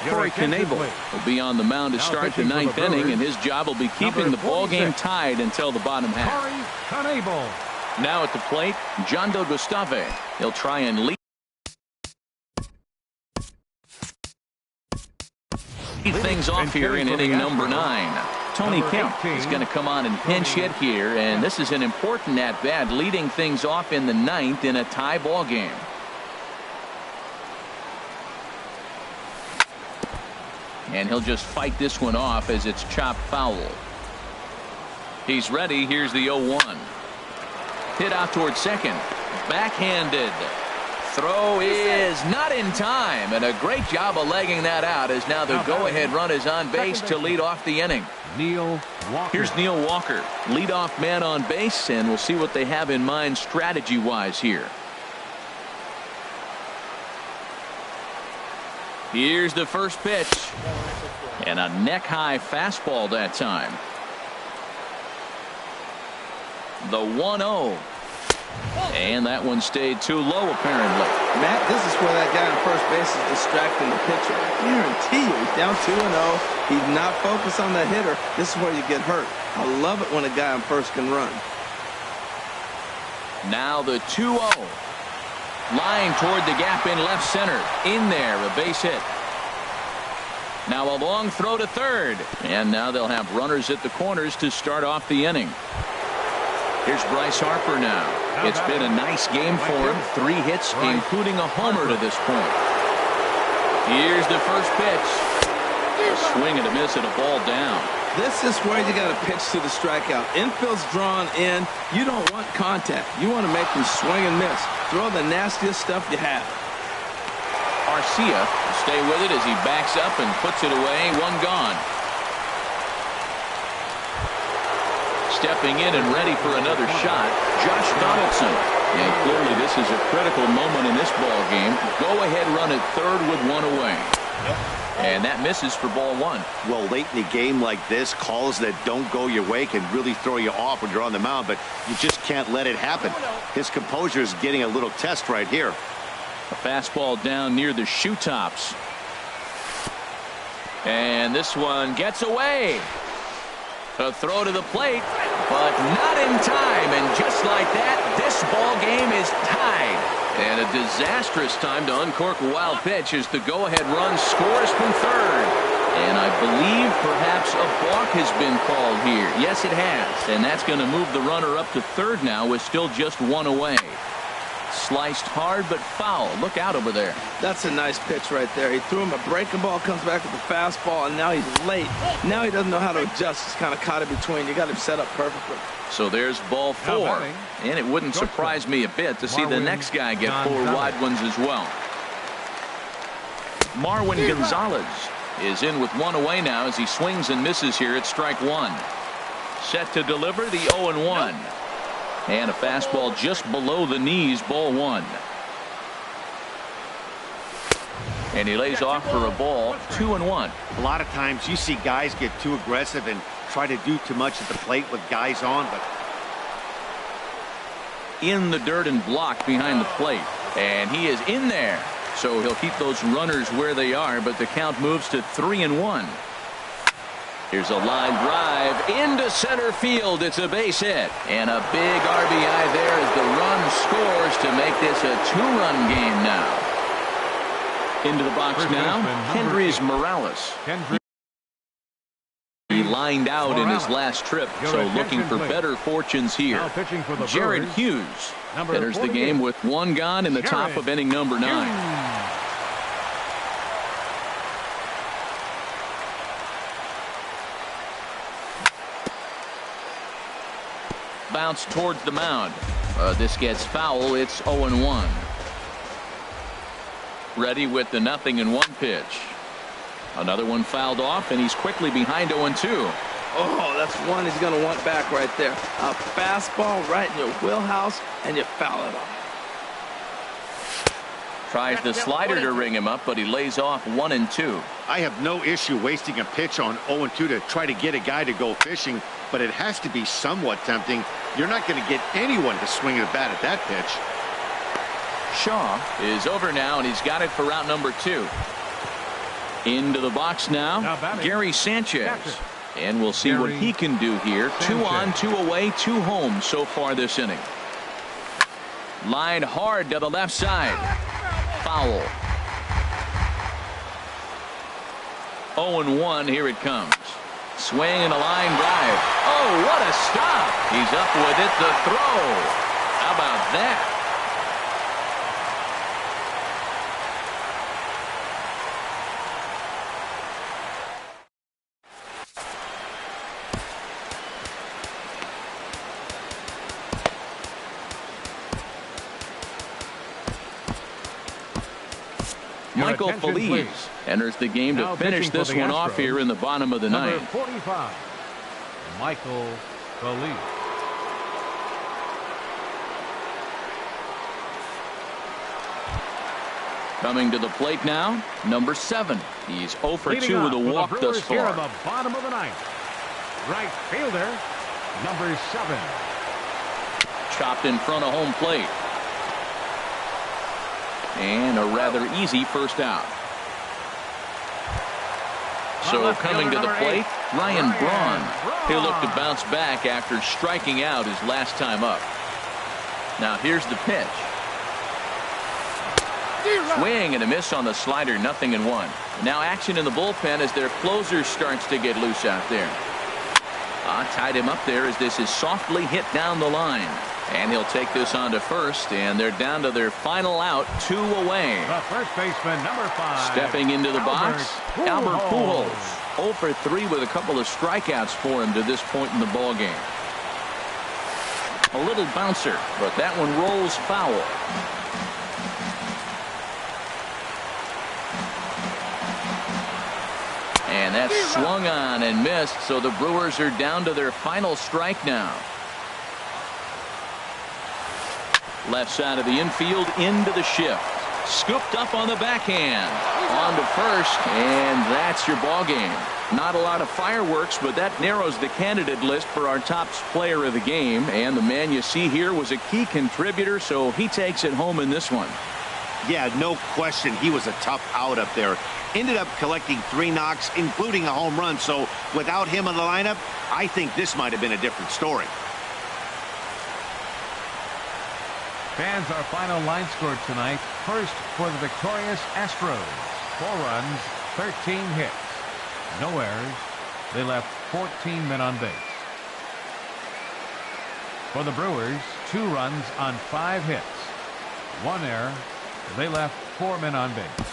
Corey Knebel will be on the mound to start the 9th inning, and his job will be keeping the ball game tied until the bottom half. Now at the plate, John Del Gustave. He'll try and lead things off here in inning number 9. Tony Kemp is going to come on and pinch hit here, and this is an important at-bat, leading things off in the 9th in a tie ball game. And he'll just fight this one off as it's chopped foul. He's ready. Here's the 0-1. Hit out towards second. Backhanded. Throw is not in time, and a great job of legging that out as now the go-ahead run is on base to lead off the inning. Here's Neil Walker, leadoff man on base, and we'll see what they have in mind strategy-wise here. Here's the first pitch, and a neck-high fastball that time. The 1-0. And that one stayed too low, apparently. Matt, this is where that guy on first base is distracting the pitcher. I guarantee you, he's down 2-0. He's not focused on the hitter. This is where you get hurt. I love it when a guy on first can run. Now the 2-0. Line toward the gap in left center. In there, a base hit. Now a long throw to third. And now they'll have runners at the corners to start off the inning. Here's Bryce Harper now. It's been a nice game for him. 3 hits, including a homer to this point. Here's the first pitch. A swing and a miss and a ball down. This is where you got to pitch to the strikeout. Infield's drawn in. You don't want contact. You want to make them swing and miss. Throw the nastiest stuff you have. Arcia will stay with it as he backs up and puts it away. One gone. stepping in and ready for another shot, Josh Donaldson. And clearly this is a critical moment in this ball game. Go-ahead run at third with one away. And that misses for ball one. Well, late in the game like this, calls that don't go your way can really throw you off when you're on the mound, but you just can't let it happen. His composure is getting a little test right here. A fastball down near the shoe tops. And this one gets away. A throw to the plate, but not in time. And just like that, this ball game is tied. And a disastrous time to uncork a wild pitch as the go-ahead run scores from third. And I believe perhaps a balk has been called here. Yes, it has. And that's going to move the runner up to third now with still just one away. Sliced hard but foul. Look out over there. That's a nice pitch right there. He threw him a breaking ball, comes back with the fastball, and now he's late. Now he doesn't know how to adjust. He's kind of caught in between. You got him set up perfectly. So there's ball four. And it wouldn't surprise me a bit to see the next guy get four wide ones as well. Marwin Gonzalez is in with one away now as he swings and misses here at strike one. Set to deliver the 0-1. And a fastball just below the knees, ball one. And he lays off for a ball, 2-1. A lot of times you see guys get too aggressive and try to do too much at the plate with guys on, but in the dirt and blocked behind the plate. And he is in there. So he'll keep those runners where they are, but the count moves to 3-1. Here's a line drive into center field. It's a base hit. And a big RBI there as the run scores to make this a two-run game now. Into the box now, Kendrys Morales. He lined out in his last trip, so looking for better fortunes here. Jared Hughes enters the game with one gone in the top of inning number 9. Bounce towards the mound. This gets foul. It's 0-1. Ready with the 0-1 pitch. Another one fouled off, and he's quickly behind 0-2. Oh, that's one he's going to want back right there. A fastball right in your wheelhouse, and you foul it off. Tries the slider to ring him up, but he lays off 1-2. I have no issue wasting a pitch on 0-2 to try to get a guy to go fishing, but it has to be somewhat tempting. You're not going to get anyone to swing a bat at that pitch. Shaw is over now, and he's got it for route number 2. Into the box now, Gary Sanchez. And we'll see what he can do here. 2 on, 2 away, 2 home so far this inning. Line hard to the left side. Foul. 0-1. Here it comes. Swing and a line drive. Oh, what a stop. He's up with it. The throw. How about that? Michael Feliz enters the game to finish this one off here in the bottom of the ninth. 45, Michael Feliz. Coming to the plate now, number 7. He's 0 for 2 with a walk thus far. Here in the bottom of the ninth, right fielder, number 7. Chopped in front of home plate. And a rather easy first out. So coming to the plate, Ryan Braun. He'll look to bounce back after striking out his last time up. Now here's the pitch. Swing and a miss on the slider, 0-1. Now action in the bullpen as their closer starts to get loose out there. Tied him up there as this is softly hit down the line. And he'll take this on to first, and they're down to their final out, 2 away. The first baseman, number 5. Stepping into the box, Albert Pujols. 0 for 3 with a couple of strikeouts for him to this point in the ball game. A little bouncer, but that one rolls foul. And And that's swung on and missed, so the Brewers are down to their final strike now. Left side of the infield into the shift. Scooped up on the backhand. On to first, and that's your ball game. Not a lot of fireworks, but that narrows the candidate list for our top player of the game. And the man you see here was a key contributor, so he takes it home in this one. Yeah, no question. He was a tough out up there. Ended up collecting 3 knocks, including a home run. So without him in the lineup, I think this might have been a different story. Fans, our final line score tonight. First for the victorious Astros. 4 runs, 13 hits. No errors. They left 14 men on base. For the Brewers, 2 runs on 5 hits. 1 error. They left 4 men on base.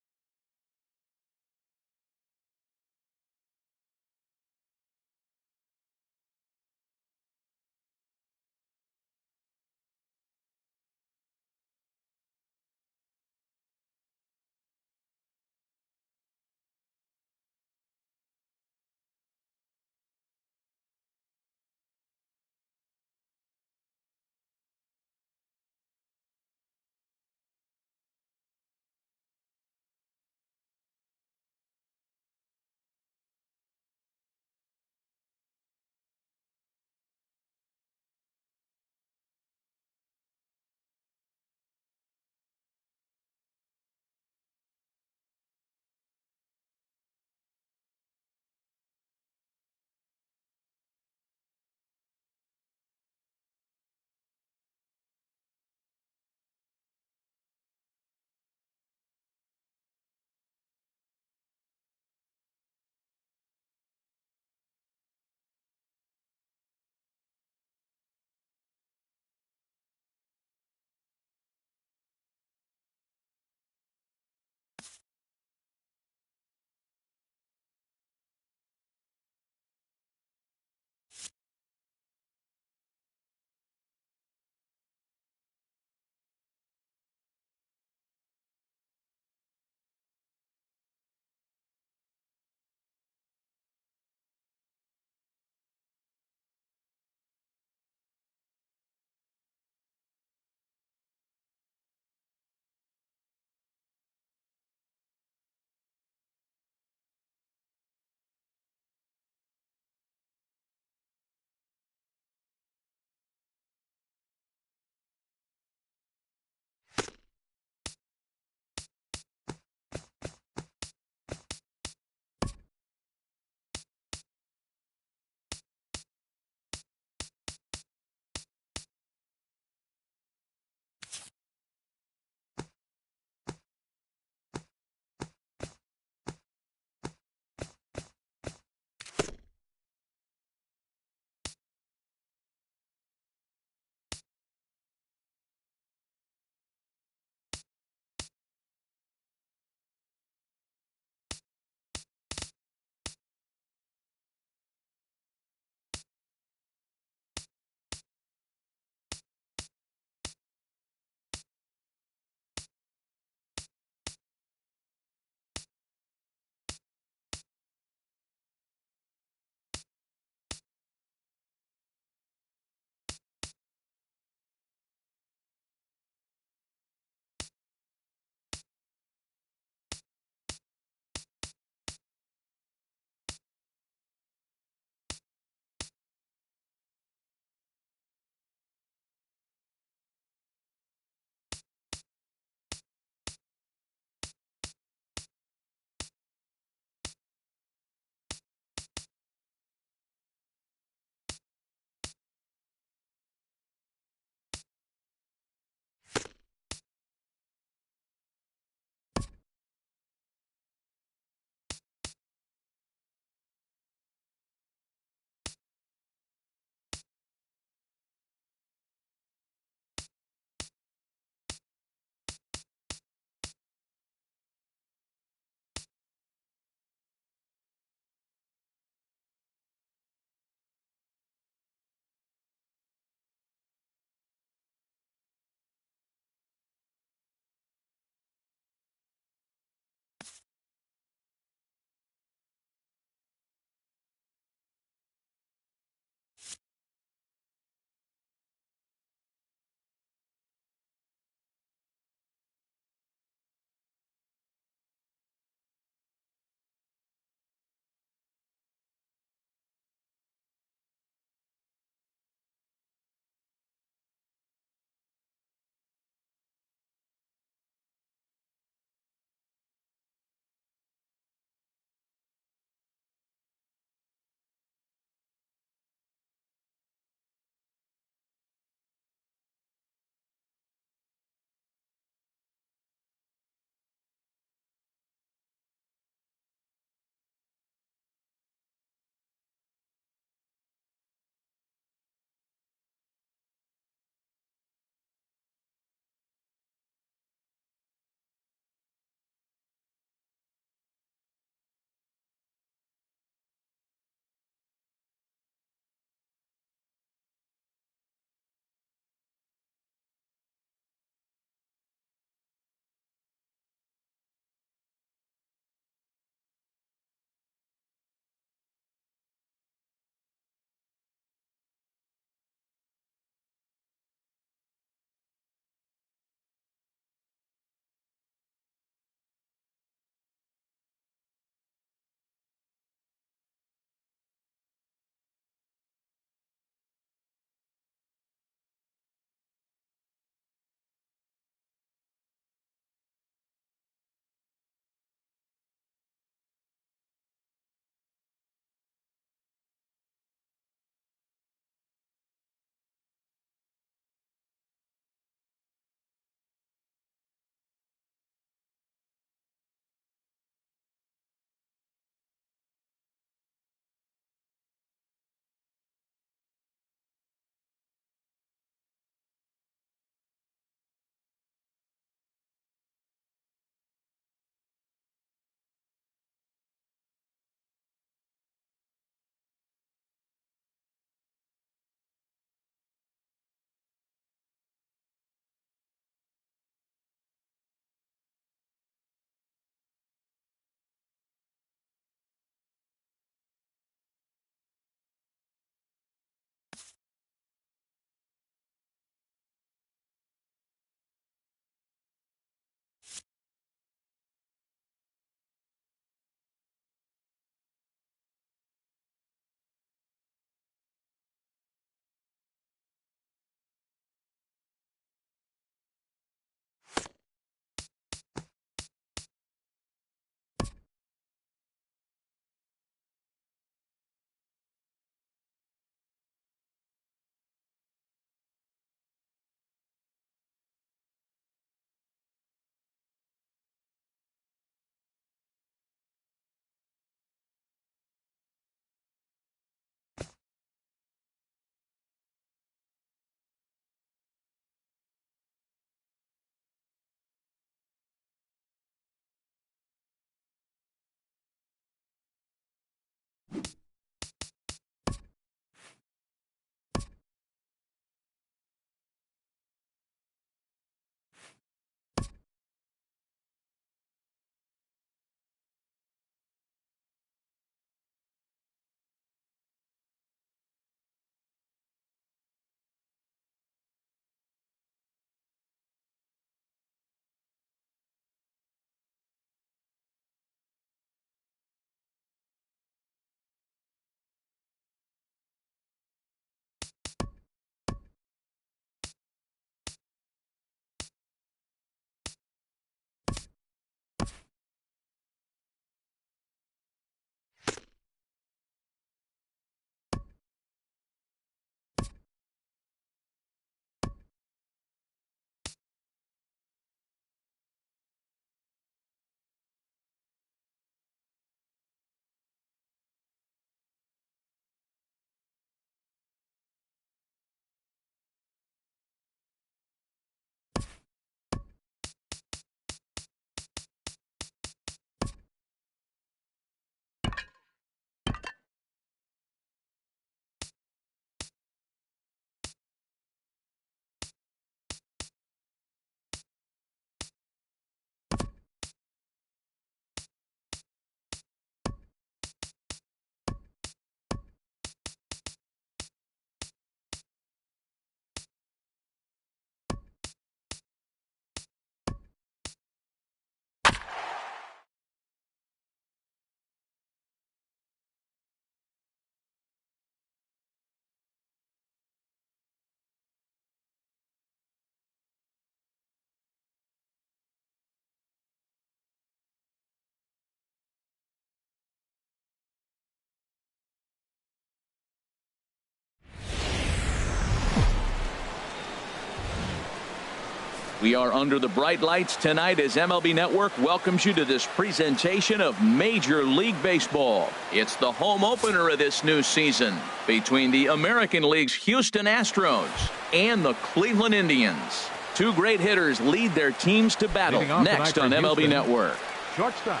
We are under the bright lights tonight as MLB Network welcomes you to this presentation of Major League Baseball. It's the home opener of this new season between the American League's Houston Astros and the Cleveland Indians. Two great hitters lead their teams to battle next on MLB Network. Shortstop,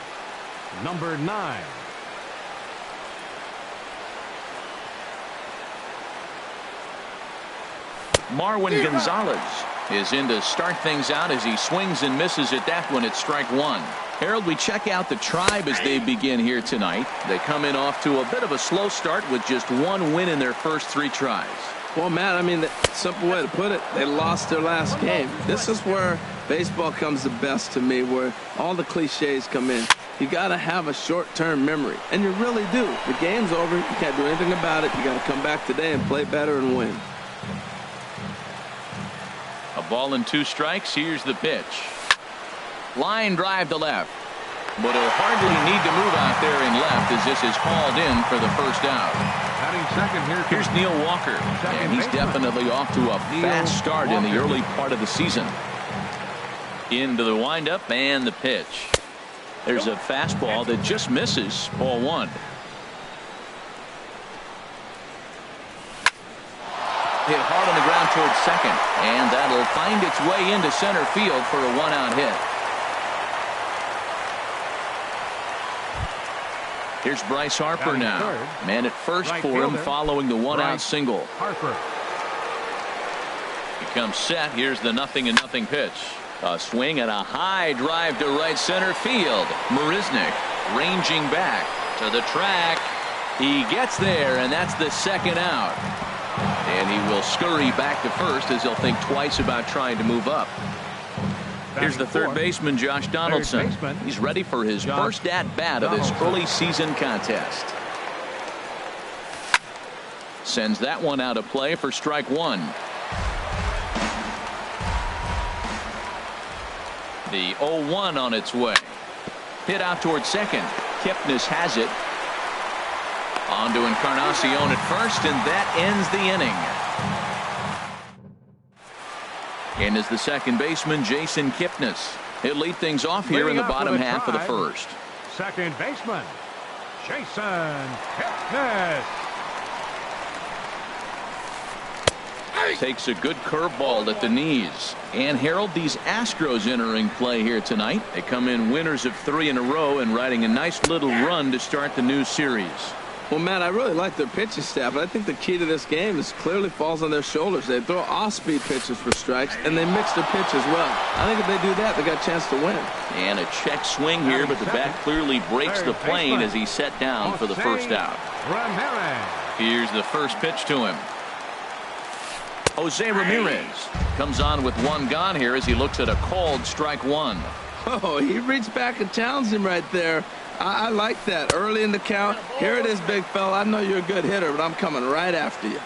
number 9. Marwin Gonzalez is in to start things out as he swings and misses at that one at strike 1. Harold, we check out the Tribe as they begin here tonight. They come in off to a bit of a slow start with just 1 win in their first 3 tries. Well, Matt, I mean, the simple way to put it, they lost their last game. This is where baseball comes the best to me, where all the cliches come in. You got to have a short-term memory, and you really do. The game's over. You can't do anything about it. You got to come back today and play better and win. A ball and 2 strikes. Here's the pitch. Line drive to left. But he'll hardly need to move out there in left as this is hauled in for the first out. Here's Neil Walker. And he's definitely off to a fast start in the early part of the season. Into the windup and the pitch. There's a fastball that just misses. Ball 1. Hit hard on the ground towards second, and that'll find its way into center field for a 1-out hit. Here's Bryce Harper now. Man at first for him following the 1-out single. He comes set. Here's the 0-0 pitch. A swing and a high drive to right center field. Marisnick ranging back to the track. He gets there, and that's the 2nd out. And he will scurry back to first as he'll think twice about trying to move up. Here's the 3rd baseman, Josh Donaldson. He's ready for his first at-bat of this early season contest. Sends that one out of play for strike 1. The 0-1 on its way. Hit out towards second. Kipnis has it. On to Encarnacion at first, and that ends the inning. In is the 2nd baseman, Jason Kipnis. He'll lead things off here in the bottom half of the first. 2nd baseman, Jason Kipnis. Takes a good curveball at the knees. And Harold, these Astros entering play here tonight. They come in winners of 3 in a row and riding a nice little run to start the new series. Well, Matt, I really like their pitching staff, but I think the key to this game is clearly falls on their shoulders. They throw off-speed pitches for strikes, and they mix their pitch as well. I think if they do that, they got a chance to win. And a check swing here, but the bat clearly breaks the plane as he's set down for the first out. Here's the first pitch to him. Jose Ramirez comes on with 1 gone here as he looks at a called strike 1. Oh, he reached back and challenged him right there. I like that. Early in the count. Here it is, big fella. I know you're a good hitter, but I'm coming right after you.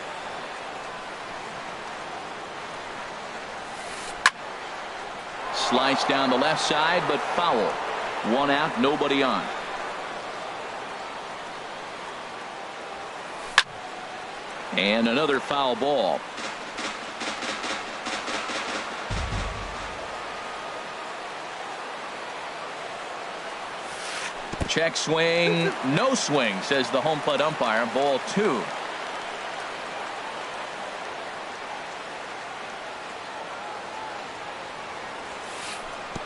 Slice down the left side, but foul. 1 out, nobody on. And another foul ball. Check swing, no swing, says the home plate umpire. Ball 2.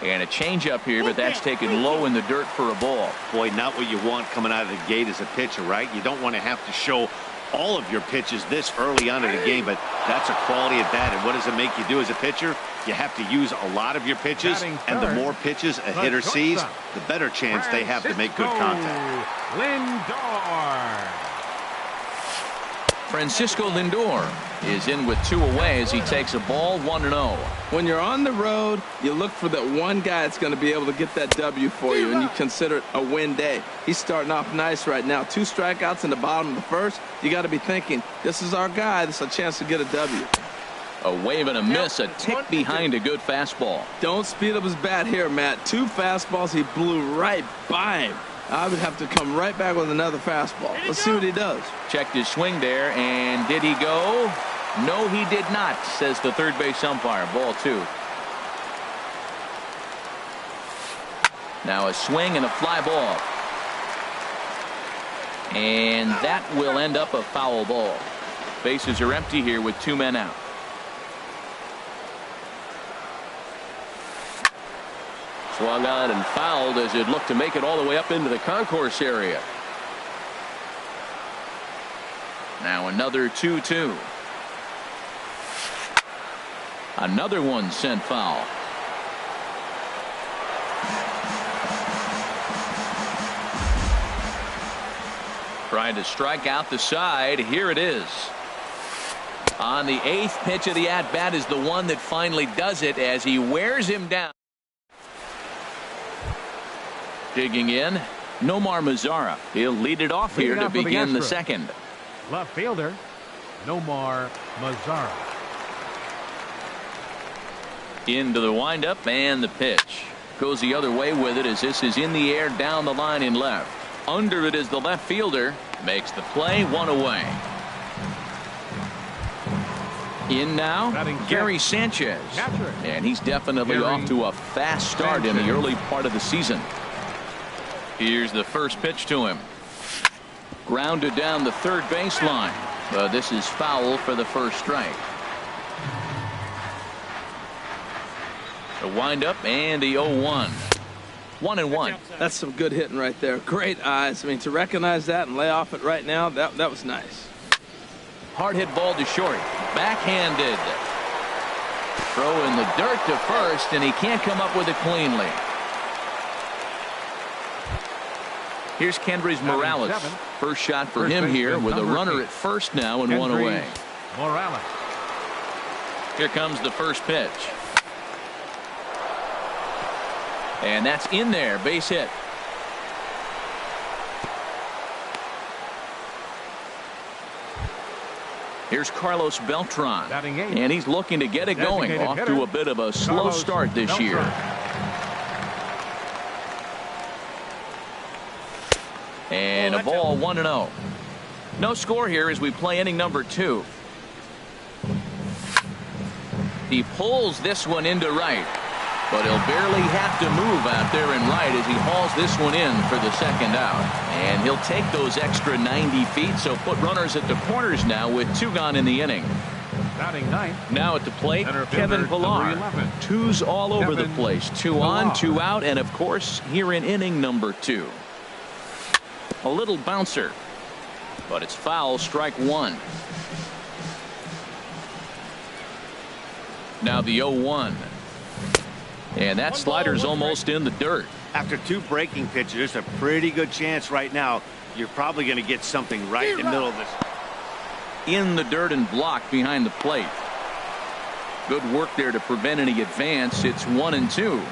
And a changeup here, but that's taken low in the dirt for a ball. Boy, not what you want coming out of the gate as a pitcher, right? You don't want to have to show all of your pitches this early on in the game, but that's a quality at that. And what does it make you do as a pitcher? You have to use a lot of your pitches, and the more pitches a hitter sees, the better chance they have to make good contact. Francisco Lindor is in with 2 away as he takes a ball 1-0. When you're on the road, you look for that one guy that's going to be able to get that W for you, and you consider it a win day. He's starting off nice right now. 2 strikeouts in the bottom of the first. You got to be thinking, this is our guy. This is a chance to get a W. A wave and a miss, a tick behind a good fastball. Don't speed up his bat here, Matt. 2 fastballs, he blew right by him. I would have to come right back with another fastball. Let's see what he does. Checked his swing there, and did he go? No, he did not, says the third base umpire. Ball 2. Now a swing and a fly ball. And that will end up a foul ball. Bases are empty here with 2 men out. Swung on and fouled as it looked to make it all the way up into the concourse area. Now another 2-2. Another one sent foul. Trying to strike out the side. Here it is. On the 8th pitch of the at-bat is the one that finally does it as he wears him down. Digging in, Nomar Mazara. He'll lead it off here to begin the second. Left fielder, Nomar Mazara. Into the windup and the pitch. Goes the other way with it as this is in the air down the line in left. Under it is the left fielder. Makes the play, 1 away. In now, Gary Sanchez. And he's definitely off to a fast start in the early part of the season. Here's the first pitch to him. Grounded down the third baseline. This is foul for the first strike. The windup and the 0-1. 1-1. That's some good hitting right there. Great eyes. I mean, to recognize that and lay off it right now, that was nice. Hard hit ball to short. Backhanded. Throw in the dirt to first, and he can't come up with it cleanly. Here's Kendrys Morales. First shot for him here with a runner at first now and 1 away. Morales. Here comes the first pitch. And that's in there, base hit. Here's Carlos Beltran. And he's looking to get it going. Off to a bit of a slow start this year. And a ball, 1-0. No score here as we play inning number 2. He pulls this one into right. But he'll barely have to move out there in right as he hauls this one in for the second out. And he'll take those extra 90 feet, so put runners at the corners now with 2 gone in the inning. Batting ninth. Now at the plate, Kevin Pillar. 2s all over the place. 2 on, 2 out, and of course, here in inning number 2. A little bouncer, but it's foul, strike 1. Now the 0-1. And that slider's almost in the dirt. After 2 breaking pitches, there's a pretty good chance right now you're probably going to get something right in the middle of this. In the dirt and blocked behind the plate. Good work there to prevent any advance. It's 1-2.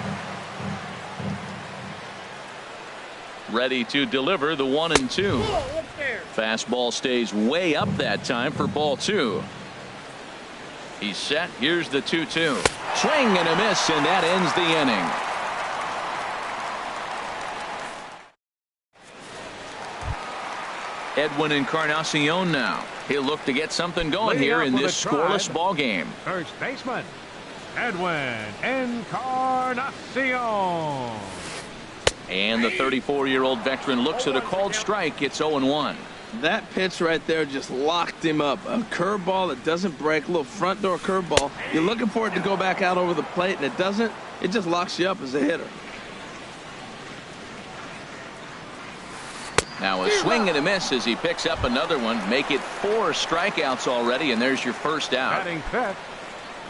Ready to deliver the 1-2. Fastball stays way up that time for ball 2. He's set. Here's the 2-2. Swing and a miss, and that ends the inning. Edwin Encarnacion now. He'll look to get something going here in this scoreless ball game. First baseman, Edwin Encarnacion. And the 34-year-old veteran looks at a called strike. It's 0-1. That pitch right there just locked him up. A curveball that doesn't break, a little front door curveball. You're looking for it to go back out over the plate, and it doesn't. It just locks you up as a hitter. Now a swing and a miss as he picks up another one. Make it 4 strikeouts already, and there's your first out.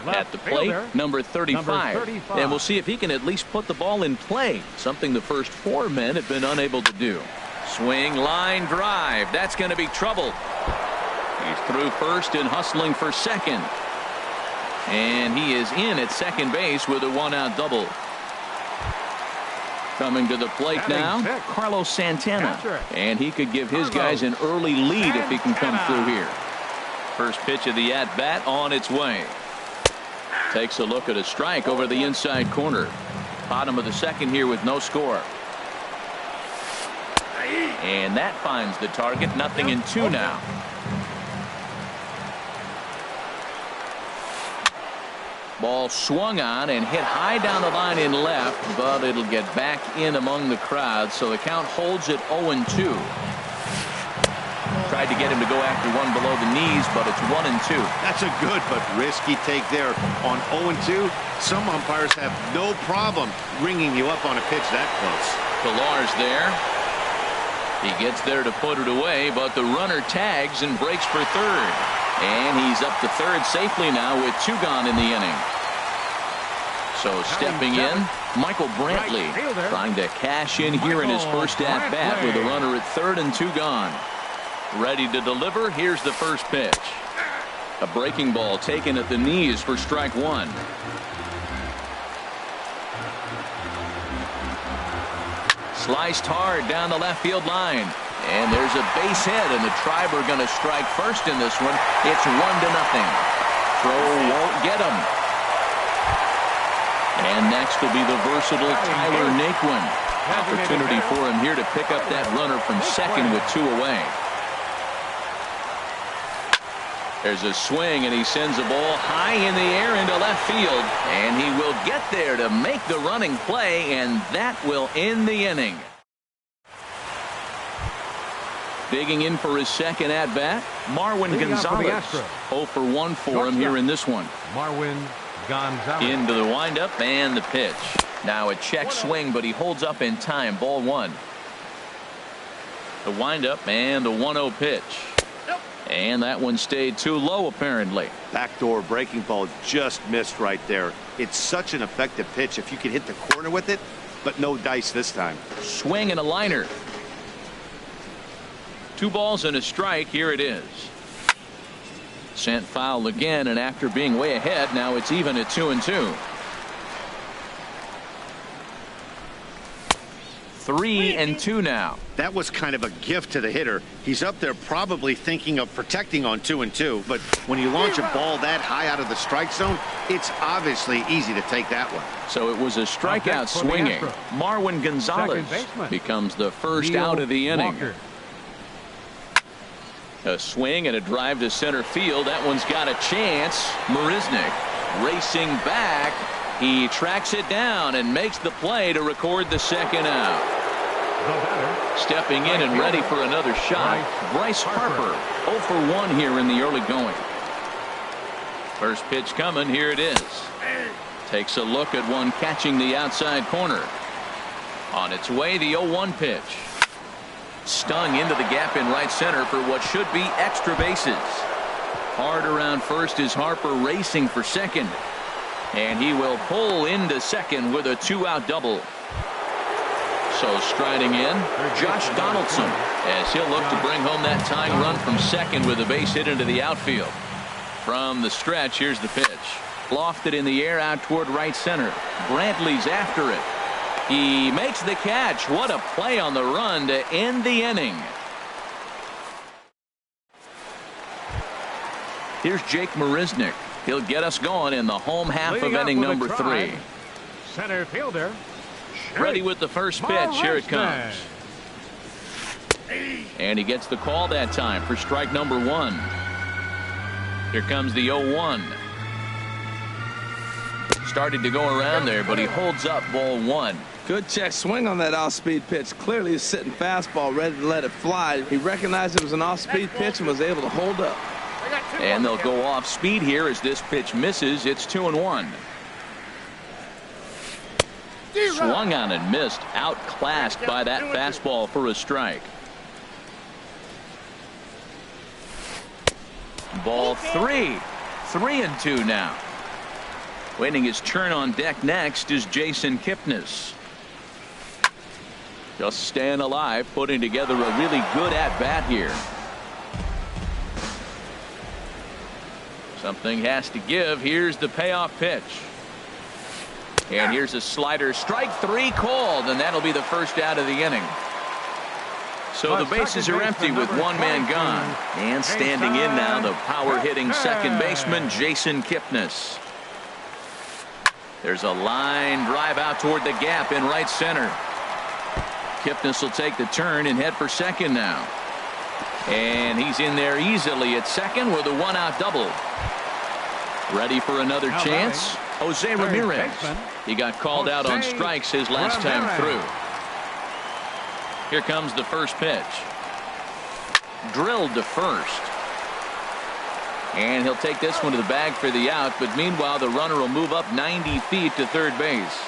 At the plate, number 35. And we'll see if he can at least put the ball in play, something the first 4 men have been unable to do. Swing, line drive. That's going to be trouble. He's through first and hustling for second. And he is in at second base with a 1-out double. Coming to the plate now, Carlos Santana. And he could give his guys an early lead if he can come through here. First pitch of the at-bat on its way. Takes a look at a strike over the inside corner. Bottom of the second here with no score. And that finds the target. 0-2 now. Ball swung on and hit high down the line in left, but it'll get back in among the crowd, so the count holds at 0-2. Tried to get him to go after one below the knees, but it's 1-2. That's a good but risky take there. On 0-2, some umpires have no problem ringing you up on a pitch that close. Pillar's there. He gets there to put it away, but the runner tags and breaks for third. And he's up to third safely now with 2 gone in the inning. So stepping in, Michael Brantley trying to cash in here in his first at-bat with a runner at third and 2 gone. Ready to deliver. Here's the first pitch. A breaking ball taken at the knees for strike 1. Sliced hard down the left field line. And there's a base hit, and the Tribe are going to strike first in this one. It's 1-0. Throw won't get him. And next will be the versatile Tyler Naquin. Opportunity for him here to pick up that runner from second with 2 away. There's a swing, and he sends a ball high in the air into left field. And he will get there to make the running play, and that will end the inning. Digging in for his second at-bat, Marwin Gonzalez. 0 for 1 for him here in this one. Marwin Gonzalez. Into the windup and the pitch. Now a check swing, but he holds up in time. Ball 1. The windup and the 1-0 pitch. And that one stayed too low, apparently. Backdoor breaking ball just missed right there. It's such an effective pitch if you can hit the corner with it, but no dice this time. Swing and a liner. 2 balls and a strike. Here it is. Sent foul again, and after being way ahead, now it's even at 2-2. 3-2 now. That was kind of a gift to the hitter. He's up there probably thinking of protecting on 2-2, but when you launch a ball that high out of the strike zone, it's obviously easy to take that one. So it was a strikeout swinging. Marwin Gonzalez becomes the first out of the inning. A swing and a drive to center field. That one's got a chance. Marisnik racing back. He tracks it down and makes the play to record the second out. Stepping in and ready for another shot, Bryce Harper. 0 for 1 here in the early going. First pitch coming. Here it is. Takes a look at one catching the outside corner. On its way, the 0-1 pitch. Stung into the gap in right center for what should be extra bases. Hard around first is Harper racing for second. And he will pull into second with a 2-out double. So striding in, Josh Donaldson, as he'll look to bring home that tying run from second with a base hit into the outfield. From the stretch, here's the pitch. Lofted in the air out toward right center. Brantley's after it. He makes the catch. What a play on the run to end the inning. Here's Jake Marisnik. He'll get us going in the home half of inning number 3. Center fielder. Ready with the first pitch. Here it comes. And he gets the call that time for strike number 1. Here comes the 0-1. Started to go around there, but he holds up ball 1. Good check swing on that off-speed pitch. Clearly he's sitting fastball ready to let it fly. He recognized it was an off-speed pitch and was able to hold up. And they'll go off speed here as this pitch misses. It's 2-1. Swung on and missed. Outclassed by that fastball for a strike. Ball 3. 3-2 now. Waiting his turn on deck next is Jason Kipnis. Just staying alive, putting together a really good at-bat here. Something has to give. Here's the payoff pitch. And here's a slider. Strike 3 called, and that'll be the first out of the inning. So the bases are empty with one man gone. And standing in now, the power-hitting second baseman, Jason Kipnis. There's a line drive out toward the gap in right center. Kipnis will take the turn and head for second now. And he's in there easily at second with a 1-out double. Ready for another chance. Jose Ramirez. He got called out on strikes his last time through. Here comes the first pitch. Drilled to first. And he'll take this one to the bag for the out, but meanwhile the runner will move up 90 feet to third base.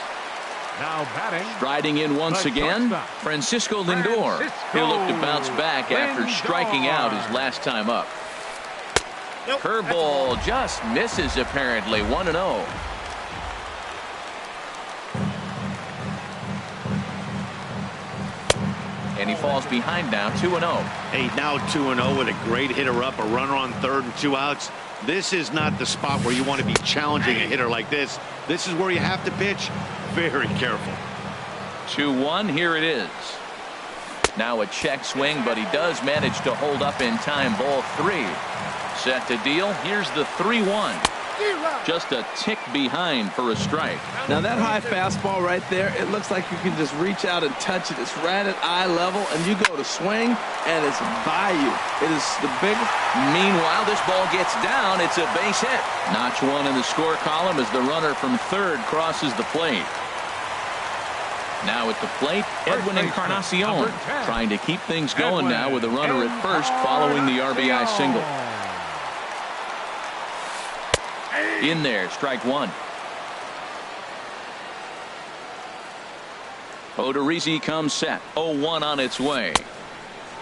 Now batting. Striding in once again, Francisco Lindor. He'll look to bounce back after striking out his last time up. Curveball just misses apparently. 1-0. And he falls behind now, 2-0. Hey, now 2-0 with a great hitter up, a runner on third and 2 outs. This is not the spot where you want to be challenging a hitter like this. This is where you have to pitch very careful. 2-1, here it is. Now a check swing, but he does manage to hold up in time. Ball 3. Set to deal. Here's the 3-1. Just a tick behind for a strike. Now that high fastball right there, it looks like you can just reach out and touch it. It's right at eye level, and you go to swing, and it's by you. It is the big. Meanwhile, this ball gets down. It's a base hit. Notch 1 in the score column as the runner from third crosses the plate. Now at the plate, Edwin Encarnacion trying to keep things going now with a runner at first following the RBI single. In there, strike 1. Odorizzi comes set. 0-1 on its way.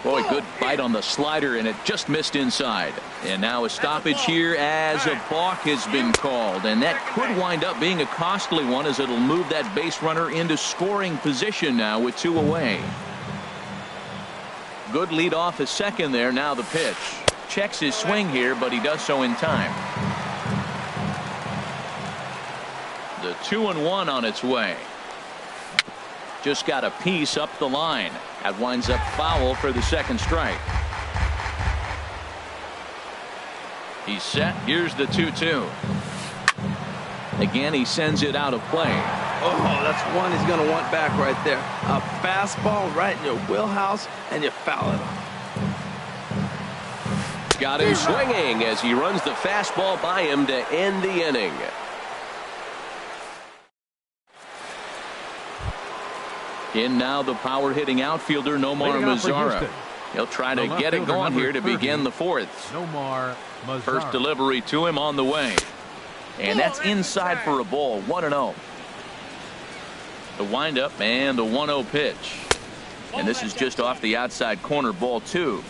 Boy, good bite on the slider, and it just missed inside. And now a stoppage here as a balk has been called. And that could wind up being a costly one as it'll move that base runner into scoring position now with 2 away. Good lead off a second there. Now the pitch. Checks his swing here, but he does so in time. The 2-1 on its way. Just got a piece up the line. That winds up foul for the second strike. He's set. Here's the 2-2. Again, he sends it out of play. Oh, that's one he's going to want back right there. A fastball right in your wheelhouse, and you foul it off. Got him swinging as he runs the fastball by him to end the inning. In now the power-hitting outfielder Nomar Mazara. He'll try to get it going here to begin the fourth. Nomar Mazara. First delivery to him on the way. And that's inside for a ball. 1-0. The windup and the 1-0 pitch. And this is just off the outside corner, ball 2.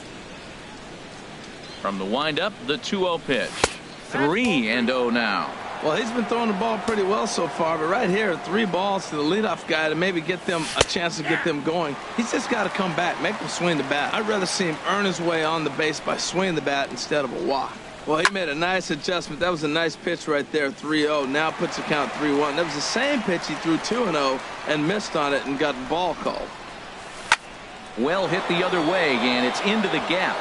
From the windup, the 2-0 pitch. 3-0 now. Well, he's been throwing the ball pretty well so far, but right here, 3 balls to the leadoff guy to maybe get them a chance to get them going. He's just got to come back, make them swing the bat. I'd rather see him earn his way on the base by swinging the bat instead of a walk. Well, he made a nice adjustment. That was a nice pitch right there, 3-0. Now puts the count 3-1. That was the same pitch he threw 2-0 and missed on it and got the ball called. Well hit the other way, and it's into the gap.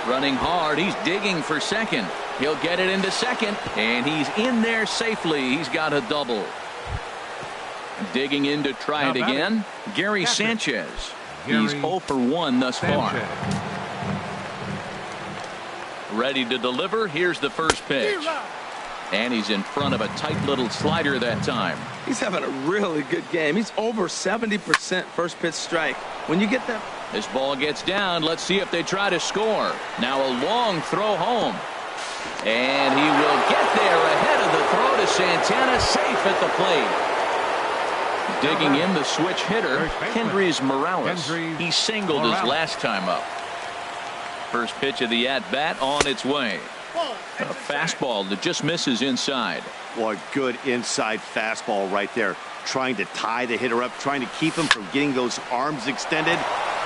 Running hard, he's digging for second. He'll get it into second, and he's in there safely. He's got a double. Digging in to try it again, Gary Sanchez. He's 0 for 1 thus far. Ready to deliver. Here's the first pitch. And he's in front of a tight little slider that time. He's having a really good game. He's over 70% first pitch strike. When you get that. This ball gets down. Let's see if they try to score. Now a long throw home. And he will get there ahead of the throw to Santana, safe at the plate. Digging in the switch hitter, Kendrys Morales. He singled his last time up. First pitch of the at-bat on its way. A fastball that just misses inside. Well, a good inside fastball right there. Trying to tie the hitter up, trying to keep him from getting those arms extended.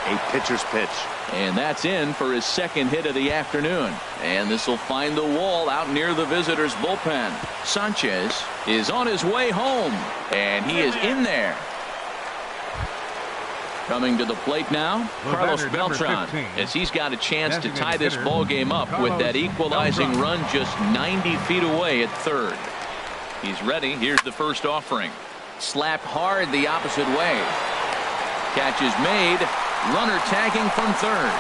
A pitcher's pitch. And that's in for his second hit of the afternoon. And this will find the wall out near the visitors' bullpen. Sanchez is on his way home. And he is in there. Coming to the plate now, Carlos Beltran, as he's got a chance to tie this ball game up with that equalizing run just 90 feet away at third. He's ready. Here's the first offering. Slapped hard the opposite way. Catch is made. Runner tagging from third.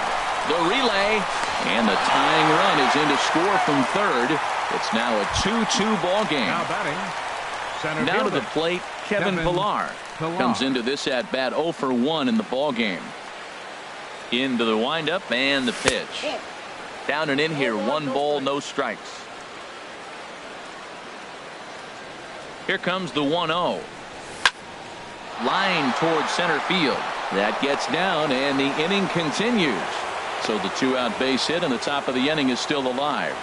The relay, and the tying run is in to score from third. It's now a 2-2 ball game. Now batting, center Now to fielder, the plate, Kevin Pillar comes into this at bat 0 for 1 in the ball game. Into the windup and the pitch. Down and in here, 1 ball, no strikes. Here comes the 1-0. Line towards center field. That gets down, and the inning continues. So the 2-out base hit, and the top of the inning is still alive.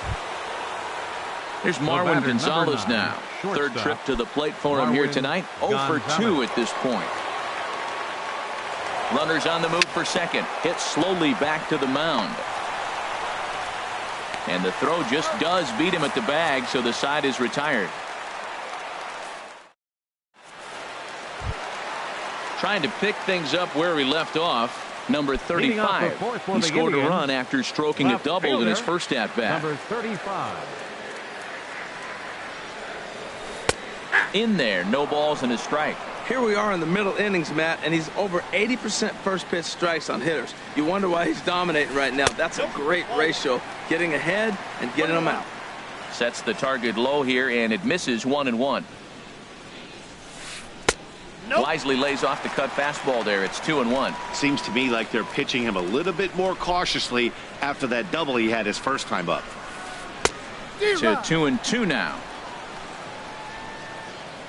Here's Marwin Gonzalez now. Third trip to the plate for him here tonight. 0 for 2 at this point. Runners on the move for second. Hit slowly back to the mound. And the throw just does beat him at the bag, so the side is retired. Trying to pick things up where he left off. Number 35. He scored a run after stroking a double in his first at-bat. Number 35. In there, no balls and a strike. Here we are in the middle innings, Matt, and he's over 80% first pitch strikes on hitters. You wonder why he's dominating right now. That's a great ratio, getting ahead and getting them out. Sets the target low here, and it misses 1-1. Wisely lays off the cut fastball there. It's 2-1. Seems to me like they're pitching him a little bit more cautiously after that double he had his first time up. To 2-2 now.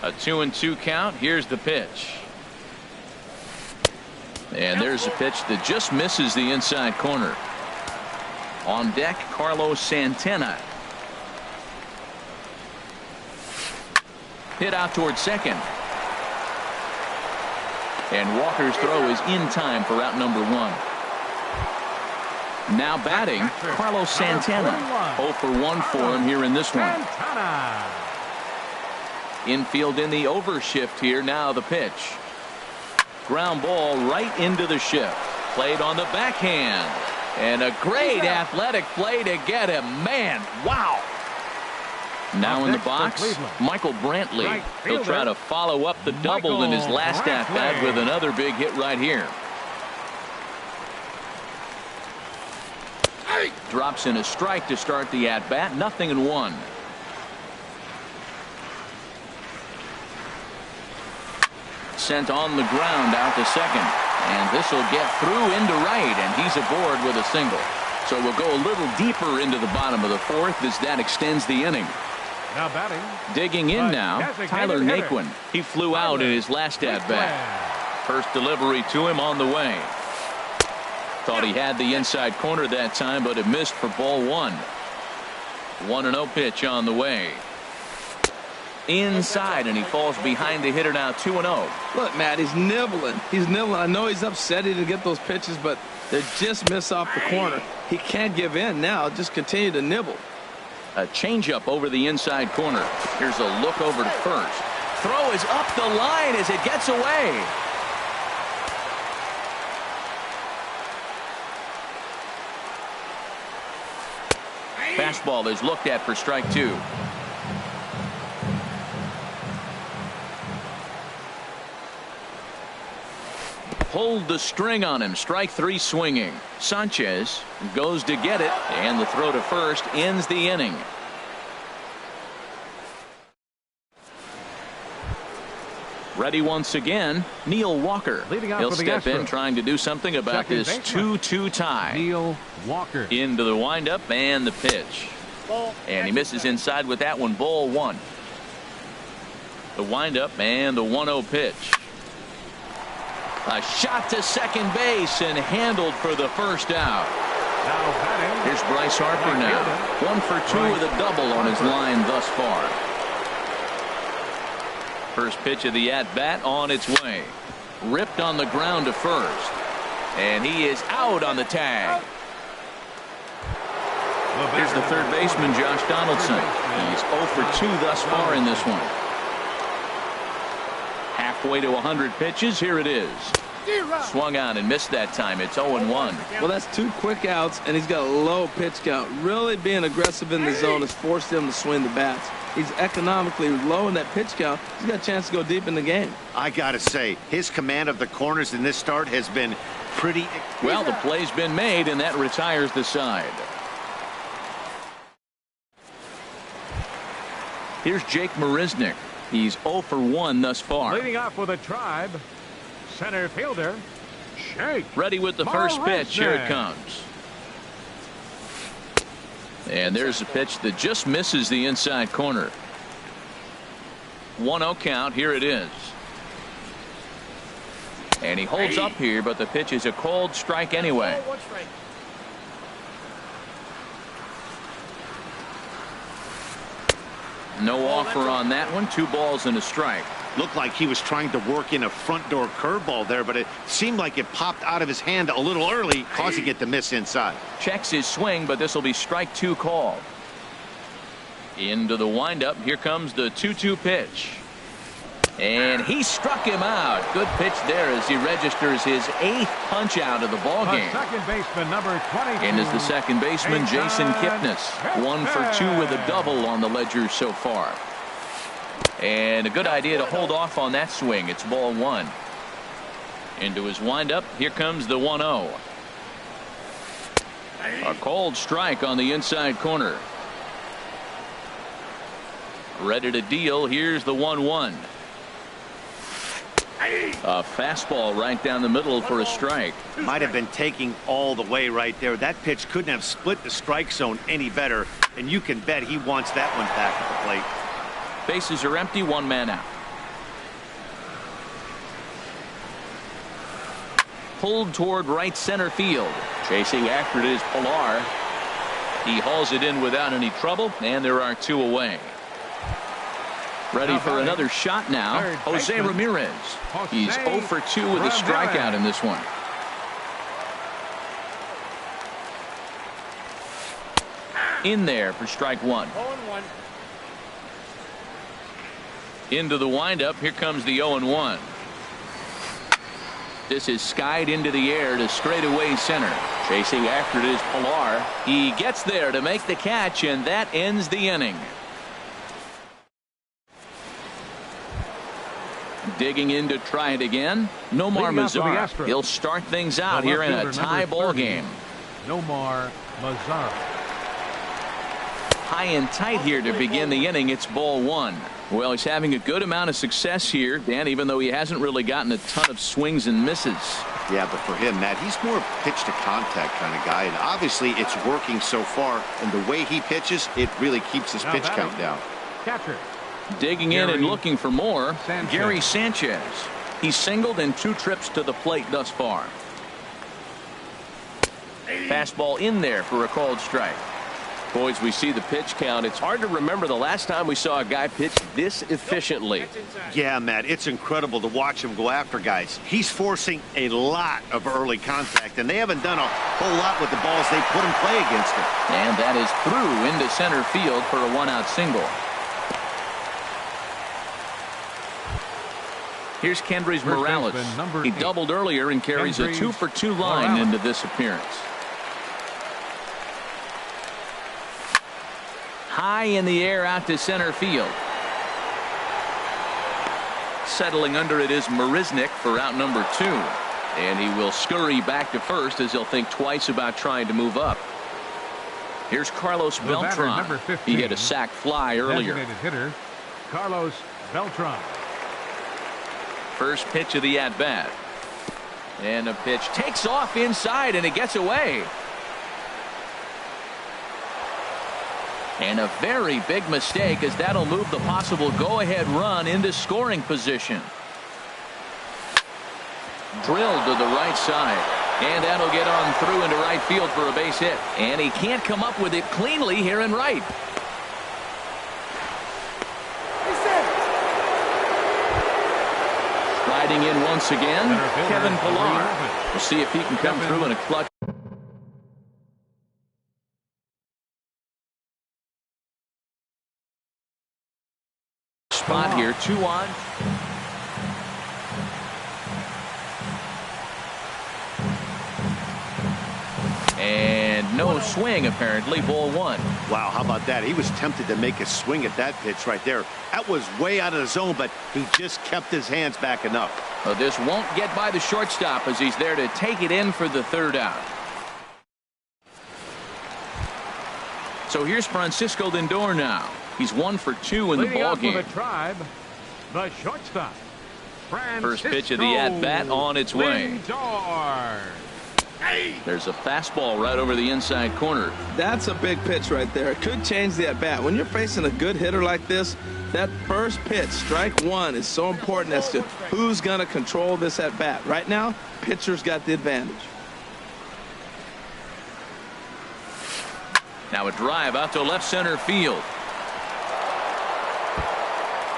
A 2-2 count. Here's the pitch. And there's a pitch that just misses the inside corner. On deck, Carlos Santana. Hit out towards second. And Walker's throw is in time for out number 1. Now batting, Carlos Santana. 0 for 1 for him here in this one. Infield in the overshift here. Now the pitch. Ground ball right into the shift. Played on the backhand. And a great athletic play to get him. Man, wow. Now in the box, Michael Brantley. He'll try to follow up the double in his last at-bat with another big hit right here. Drops in a strike to start the at-bat. 0-1. Sent on the ground out to second. And this will get through into right, and he's aboard with a single. So we'll go a little deeper into the bottom of the fourth as that extends the inning. Now batting. Digging in now, Tyler Naquin. He flew out in his last at-bat. First delivery to him on the way. Thought he had the inside corner that time, but it missed for ball 1. 1-0 pitch on the way. Inside, and he falls behind the hitter now. 2-0. Look, Matt, he's nibbling. He's nibbling. I know he's upset he didn't get those pitches, but they just miss off the corner. He can't give in now. Just continue to nibble. A changeup over the inside corner. Here's a look over to first. Throw is up the line as it gets away. Fastball is looked at for strike 2. Pulled the string on him. Strike 3 swinging. Sanchez goes to get it, and the throw to first ends the inning. Ready once again, Neil Walker. He'll step in trying to do something about this 2-2 tie. Neil Walker. Into the windup and the pitch. And he misses inside with that one. Ball 1. The windup and the 1-0 pitch. A shot to second base and handled for the first out. Here's Bryce Harper now. 1 for 2 with a double on his line thus far. First pitch of the at-bat on its way. Ripped on the ground to first. And he is out on the tag. Here's the third baseman, Josh Donaldson. He's 0 for 2 thus far in this one. Halfway to 100 pitches. Here it is. Swung on and missed that time. It's 0-1. Well, that's 2 quick outs, and he's got a low pitch count. Really being aggressive in the zone has forced him to swing the bats. He's economically low in that pitch count. He's got a chance to go deep in the game. I got to say, his command of the corners in this start has been pretty. Well, the play's been made, and that retires the side. Here's Jake Marisnick. He's 0 for 1 thus far. Leading off with a Tribe, center fielder, Jake. Ready with the first pitch. Here it comes. And there's a pitch that just misses the inside corner. 1-0 count. Here it is. And he holds up here, but the pitch is a cold strike anyway. No offer on that one. 2 balls and a strike. Looked like he was trying to work in a front door curveball there, but it seemed like it popped out of his hand a little early, causing it to miss inside. Checks his swing, but this will be strike 2 called. Into the windup. Here comes the 2-2 pitch. And he struck him out. Good pitch there as he registers his 8th punch out of the ball game. Second baseman number 22. And is the second baseman Jason Kipnis. 1 for 2 with a double on the ledger so far. And a good idea to hold off on that swing. It's ball 1. Into his windup. Here comes the 1-0. A cold strike on the inside corner. Ready to deal. Here's the 1-1. A fastball right down the middle for a strike. Might have been taking all the way right there. That pitch couldn't have split the strike zone any better, and you can bet he wants that one back at the plate. Bases are empty. 1 man out. Pulled toward right center field. Chasing after it is Pilar. He hauls it in without any trouble, and there are 2 away. Ready for another shot now. Jose Ramirez. He's 0 for 2 with a strikeout in this one. In there for strike 1. Into the windup. Here comes the 0-1. This is skied into the air to straightaway center. Chasing after it is Pilar. He gets there to make the catch, and that ends the inning. Digging in to try it again. Nomar Mazara. He'll start things out here in a tie ball game. Nomar Mazara. High and tight here to begin the inning. It's ball 1. Well, he's having a good amount of success here, Dan, even though he hasn't really gotten a ton of swings and misses. Yeah, but for him, Matt, he's more pitch to contact kind of guy, and obviously it's working so far, and the way he pitches, it really keeps his pitch count down. Catcher. Digging in and looking for more. Sanchez. Gary Sanchez. He's singled in 2 trips to the plate thus far. Fastball in there for a called strike. Boys, we see the pitch count. It's hard to remember the last time we saw a guy pitch this efficiently. Yeah, Matt, it's incredible to watch him go after guys. He's forcing a lot of early contact, and they haven't done a whole lot with the balls they put in play against him. And that is through into center field for a 1-out single. Here's Kendrys Morales. He doubled earlier and carries a 2 for 2 line into this appearance. High in the air out to center field. Settling under it is Marisnick for out number 2. And he will scurry back to first as he'll think twice about trying to move up. Here's Carlos Beltran. He hit a sac fly earlier. Designated hitter, Carlos Beltran. First pitch of the at-bat. And a pitch takes off inside, and it gets away. And a very big mistake, as that'll move the possible go-ahead run into scoring position. Drilled to the right side. And that'll get on through into right field for a base hit. And he can't come up with it cleanly here in right. Sliding in once again, Kevin Pilar. We'll see if he can come through in a clutch. Spot here, 2 on. And no swing, apparently. Ball 1. Wow, how about that? He was tempted to make a swing at that pitch right there. That was way out of the zone, but he just kept his hands back enough. Well, this won't get by the shortstop as he's there to take it in for the 3rd out. So here's Francisco Lindor now. He's 1 for 2 in the ball game. The Tribe, the shortstop. First pitch of the at-bat on its way. Lindor. There's a fastball right over the inside corner. That's a big pitch right there. It could change the at-bat. When you're facing a good hitter like this, that first pitch, strike 1, is so important as to who's going to control this at-bat. Right now, pitcher's got the advantage. Now a drive out to left center field.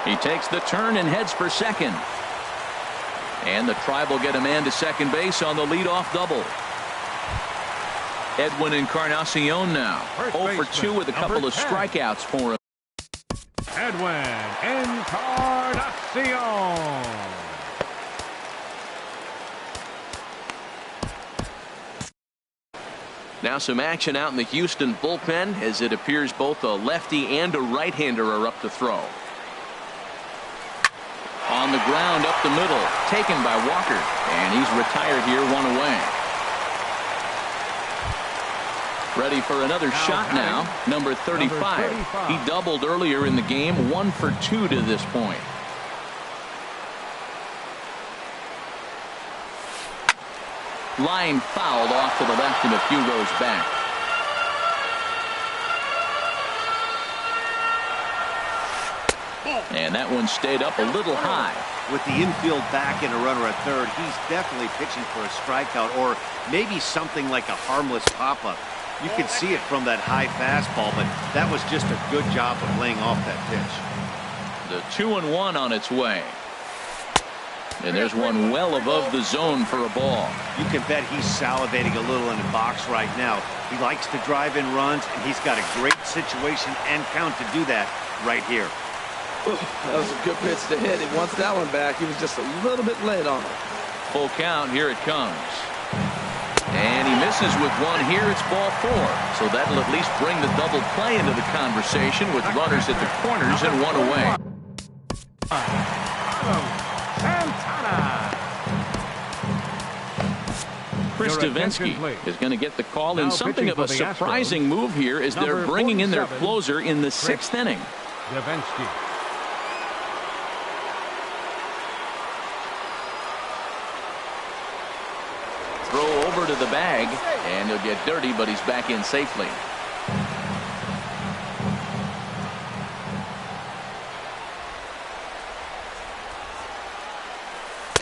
He takes the turn and heads for second. And the Tribe will get a man to second base on the leadoff double. Edwin Encarnacion now. 0 for 2 with a couple of strikeouts for him. Edwin Encarnacion. Now some action out in the Houston bullpen as it appears both a lefty and a right-hander are up to throw. On the ground up the middle, taken by Walker, and he's retired here, 1 away. Ready for another shot now, number 35. He doubled earlier in the game, 1 for 2 to this point. Line fouled off to the left and a few rows back. And that one stayed up a little high. With the infield back and a runner at third, he's definitely pitching for a strikeout or maybe something like a harmless pop-up. You can see it from that high fastball, but that was just a good job of laying off that pitch. The 2-1 on its way. And there's one well above the zone for a ball. You can bet he's salivating a little in the box right now. He likes to drive in runs, and he's got a great situation and count to do that right here. That was a good pitch to hit. He wants that one back. He was just a little bit late on it. Full count. Here it comes. And he misses with one here. It's ball 4. So that'll at least bring the double play into the conversation with runners at the corners and 1 away. Chris Davinsky is going to get the call in something of a surprising move here as they're bringing in their closer in the 6th inning. Davinsky. Throw over to the bag, and he'll get dirty, but he's back in safely.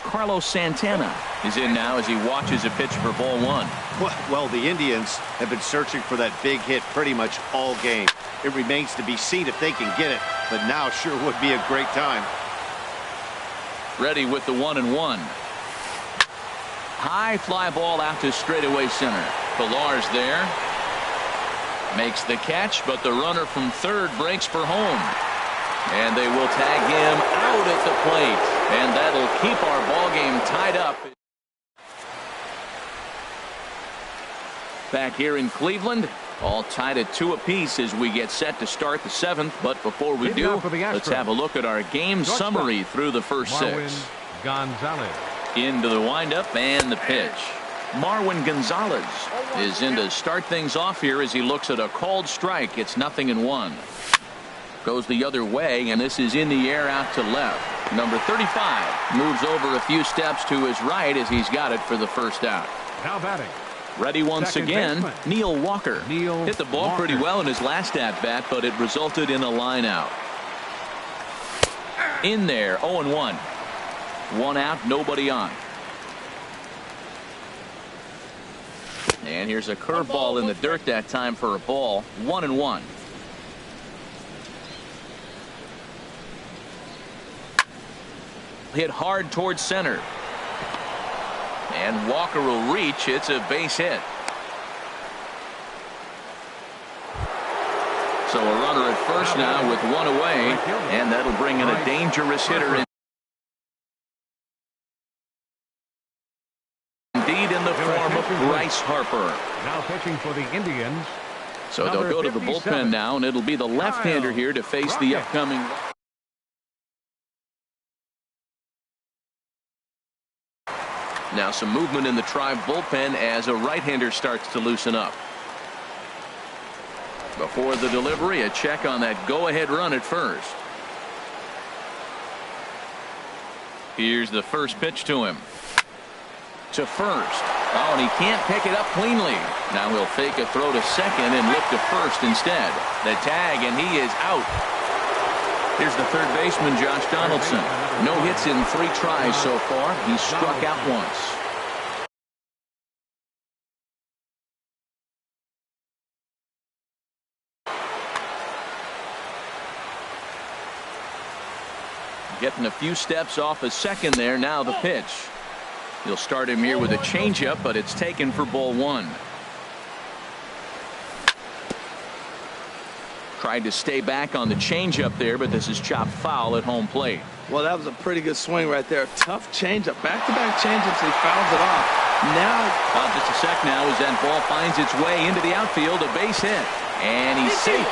Carlos Santana is in now as he watches a pitch for ball 1. Well, the Indians have been searching for that big hit pretty much all game. It remains to be seen if they can get it, but now sure would be a great time. Ready with the 1-1. High fly ball out to straightaway center. Pilar's there. Makes the catch, but the runner from third breaks for home. And they will tag him out at the plate. And that'll keep our ball game tied up. Back here in Cleveland, all tied at 2 apiece as we get set to start the 7th. But before we do, let's have a look at our game summary through the first 6. Gonzalez. Into the windup and the pitch. Marwin Gonzalez is in to start things off here as he looks at a called strike. It's 0-1. Goes the other way, and this is in the air out to left. Number 35 moves over a few steps to his right as he's got it for the first out. Now batting. Ready once again, Neil Walker. Hit the ball pretty well in his last at-bat, but it resulted in a line out. In there, 0-1. 1 out, nobody on. And here's a curveball in the dirt that time for a ball. 1-1. Hit hard towards center. And Walker will reach. It's a base hit. So a runner at first now with 1 away. And that'll bring in a dangerous hitter in. Indeed, in the form of Bryce Bryce Harper. Now pitching for the Indians. So they'll go to the bullpen now, and it'll be the left-hander here to face the upcoming. Now some movement in the Tribe bullpen as a right-hander starts to loosen up. Before the delivery, a check on that go-ahead run at first. Here's the first pitch to him. To first. Oh, and he can't pick it up cleanly. Now he'll fake a throw to second and look to first instead. The tag, and he is out. Here's the third baseman, Josh Donaldson. No hits in 3 tries so far. He's struck out once. Getting a few steps off a second there. Now the pitch. You'll start him here with a changeup, but it's taken for ball 1. Tried to stay back on the changeup there, but this is chopped foul at home plate. Well, that was a pretty good swing right there. Tough changeup. Back-to-back changeups, he fouls it off. Now, just a sec now as that ball finds its way into the outfield, a base hit. And he's safe.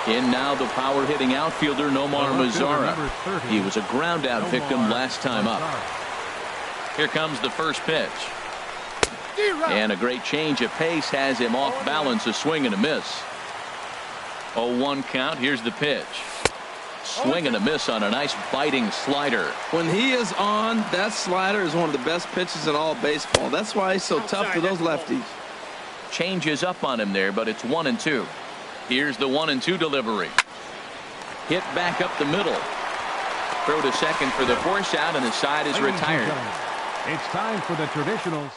In now the power-hitting outfielder, Nomar Mazara. He was a ground-out victim last time up. Here comes the first pitch. And a great change of pace has him off balance, a swing and a miss. 0-1 count. Here's the pitch. Swing and a miss on a nice biting slider. When he is on, that slider is one of the best pitches in all baseball. That's why he's so tough to those lefties. Changes up on him there, but it's 1-2. Here's the 1-2 delivery. Hit back up the middle. Throw to second for the force out, and the side is retired. It's time for the traditional.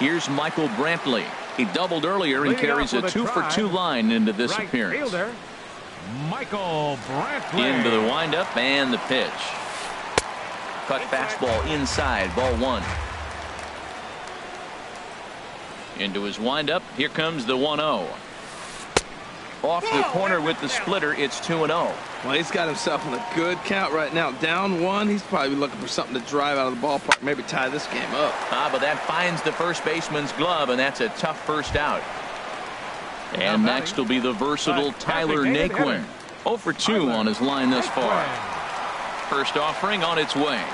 Here's Michael Brantley. He doubled earlier and carries a 2-for-2 line into this appearance. Fielder, Michael Brantley. Into the windup and the pitch. Cut fastball inside, ball 1. Into his windup. Here comes the 1-0. Off the corner with the splitter. It's 2-0. Well, he's got himself in a good count right now. Down 1. He's probably looking for something to drive out of the ballpark. Maybe tie this game up. But that finds the first baseman's glove, and that's a tough first out. And next will be the versatile Tyler Naquin. 0-for-2 on his line thus far. First offering on its way.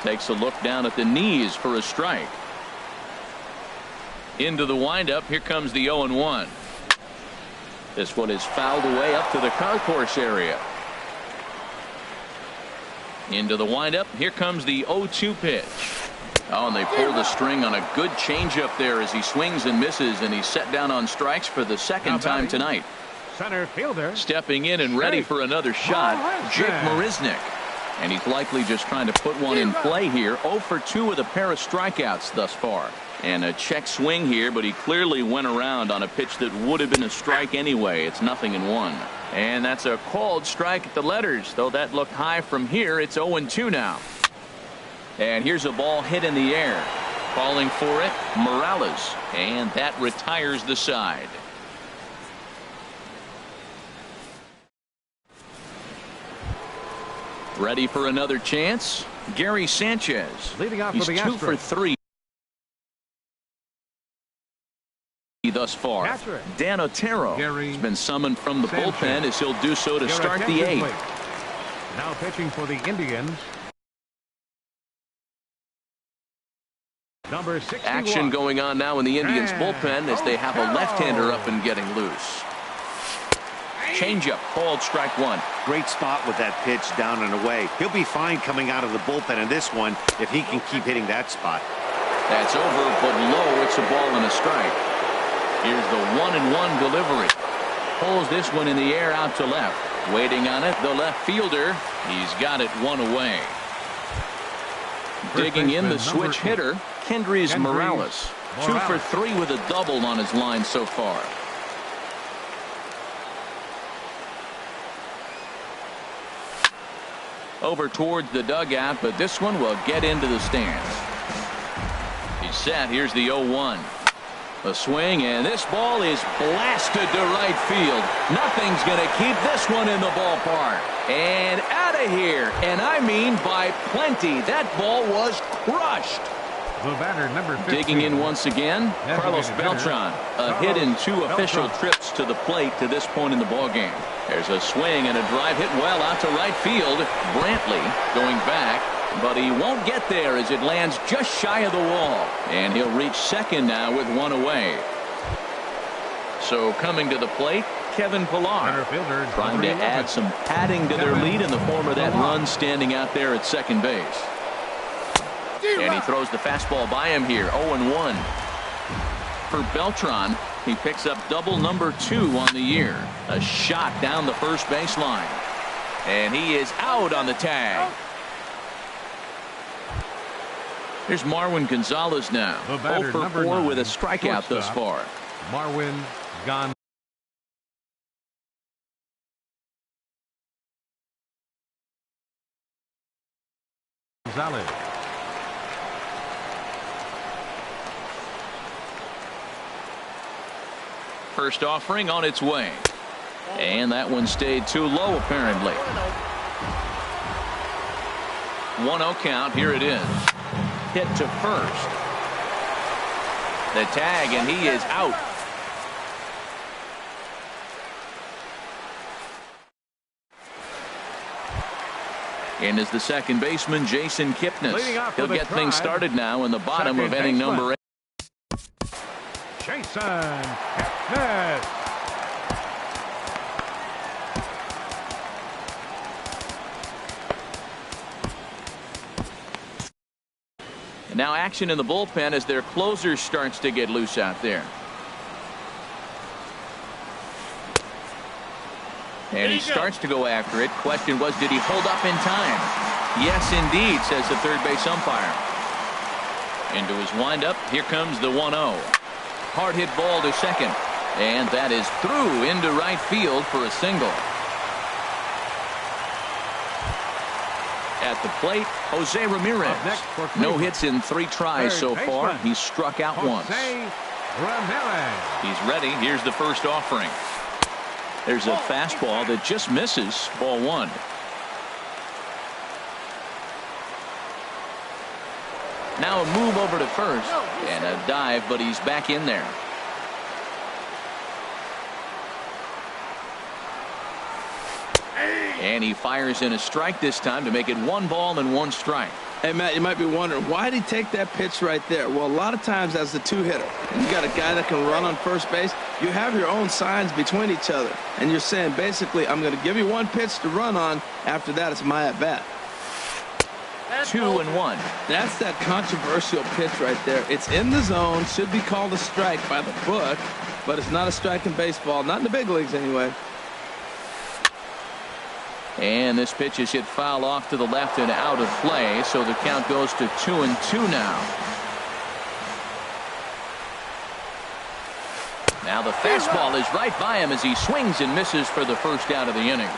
Takes a look down at the knees for a strike. Into the windup. Here comes the 0-1. This one is fouled away up to the concourse area. Into the windup. Here comes the 0-2 pitch. Oh, and they pulled the string on a good changeup there as he swings and misses, and he's set down on strikes for the second time tonight. Center fielder. Stepping in and ready for another shot, Jake Marisnick. And he's likely just trying to put one in play here. 0-for-2 with a pair of strikeouts thus far. And a check swing here, but he clearly went around on a pitch that would have been a strike anyway. It's 0-1. And that's a called strike at the letters, though that looked high from here. It's 0-2 now. And here's a ball hit in the air. Calling for it, Morales. And that retires the side. Ready for another chance? Gary Sanchez. Leading off He's for the 2 Astros. for 3 thus far. Catcher. Dan Otero has been summoned from the bullpen as he'll do so to start the 8th. Now pitching for the Indians. Number 61. Action going on now in the Indians bullpen as they have a left-hander up and getting loose. Changeup called strike 1. Great spot with that pitch down and away. He'll be fine coming out of the bullpen in this one if he can keep hitting that spot. That's over, but low. It's a ball and a strike. Here's the 1-1 delivery. Pulls this one in the air out to left. Waiting on it, the left fielder. He's got it 1 away. Digging in the switch hitter, Kendrys Morales. 2 for 3 with a double on his line so far. Over towards the dugout, but this one will get into the stands. He's set. Here's the 0-1. A swing, and this ball is blasted to right field. Nothing's going to keep this one in the ballpark. And out of here. And I mean by plenty. That ball was crushed. The batter, number 15. Digging in once again, Carlos Beltran. A hit in 2 official trips to the plate to this point in the ballgame. There's a swing and a drive hit well out to right field. Brantley going back, but he won't get there as it lands just shy of the wall. And he'll reach second now with 1 away. So coming to the plate, Kevin Pillar, trying to add some padding to their lead in the form of that run standing out there at second base. And he throws the fastball by him here. 0-1. For Beltran, he picks up double number 2 on the year. A shot down the first baseline. And he is out on the tag. Here's Marwin Gonzalez now. 0 for 4 with a strikeout thus far. Marwin Gonzalez. First offering on its way. And that one stayed too low apparently. 1-0 count. Here it is. Hit to first. The tag, and he is out. And is the second baseman, Jason Kipnis. He'll get things started now in the bottom of inning number 8. Jason Kipnis. And now action in the bullpen as their closer starts to get loose out there. And he starts to go after it. Question was, did he hold up in time? Yes, indeed, says the third base umpire. Into his windup. Here comes the 1-0. Hard hit ball to second. And that is through into right field for a single. At the plate, Jose Ramirez. No hits in 3 tries so far. He's struck out once. He's ready. Here's the first offering. There's a fastball that just misses. Ball 1. Now a move over to first and a dive, but he's back in there. And he fires in a strike this time to make it 1 ball and 1 strike. Hey, Matt, you might be wondering, why did he take that pitch right there? Well, a lot of times as the 2-hitter, and you got a guy that can run on first base, you have your own signs between each other. And you're saying, basically, I'm going to give you 1 pitch to run on. After that, it's my at-bat. 2-1. That's that controversial pitch right there. It's in the zone, should be called a strike by the book, but it's not a strike in baseball, not in the big leagues anyway. And this pitch is hit foul off to the left and out of play, so the count goes to 2-2 now. Now the fastball is right by him as he swings and misses for the first out of the inning.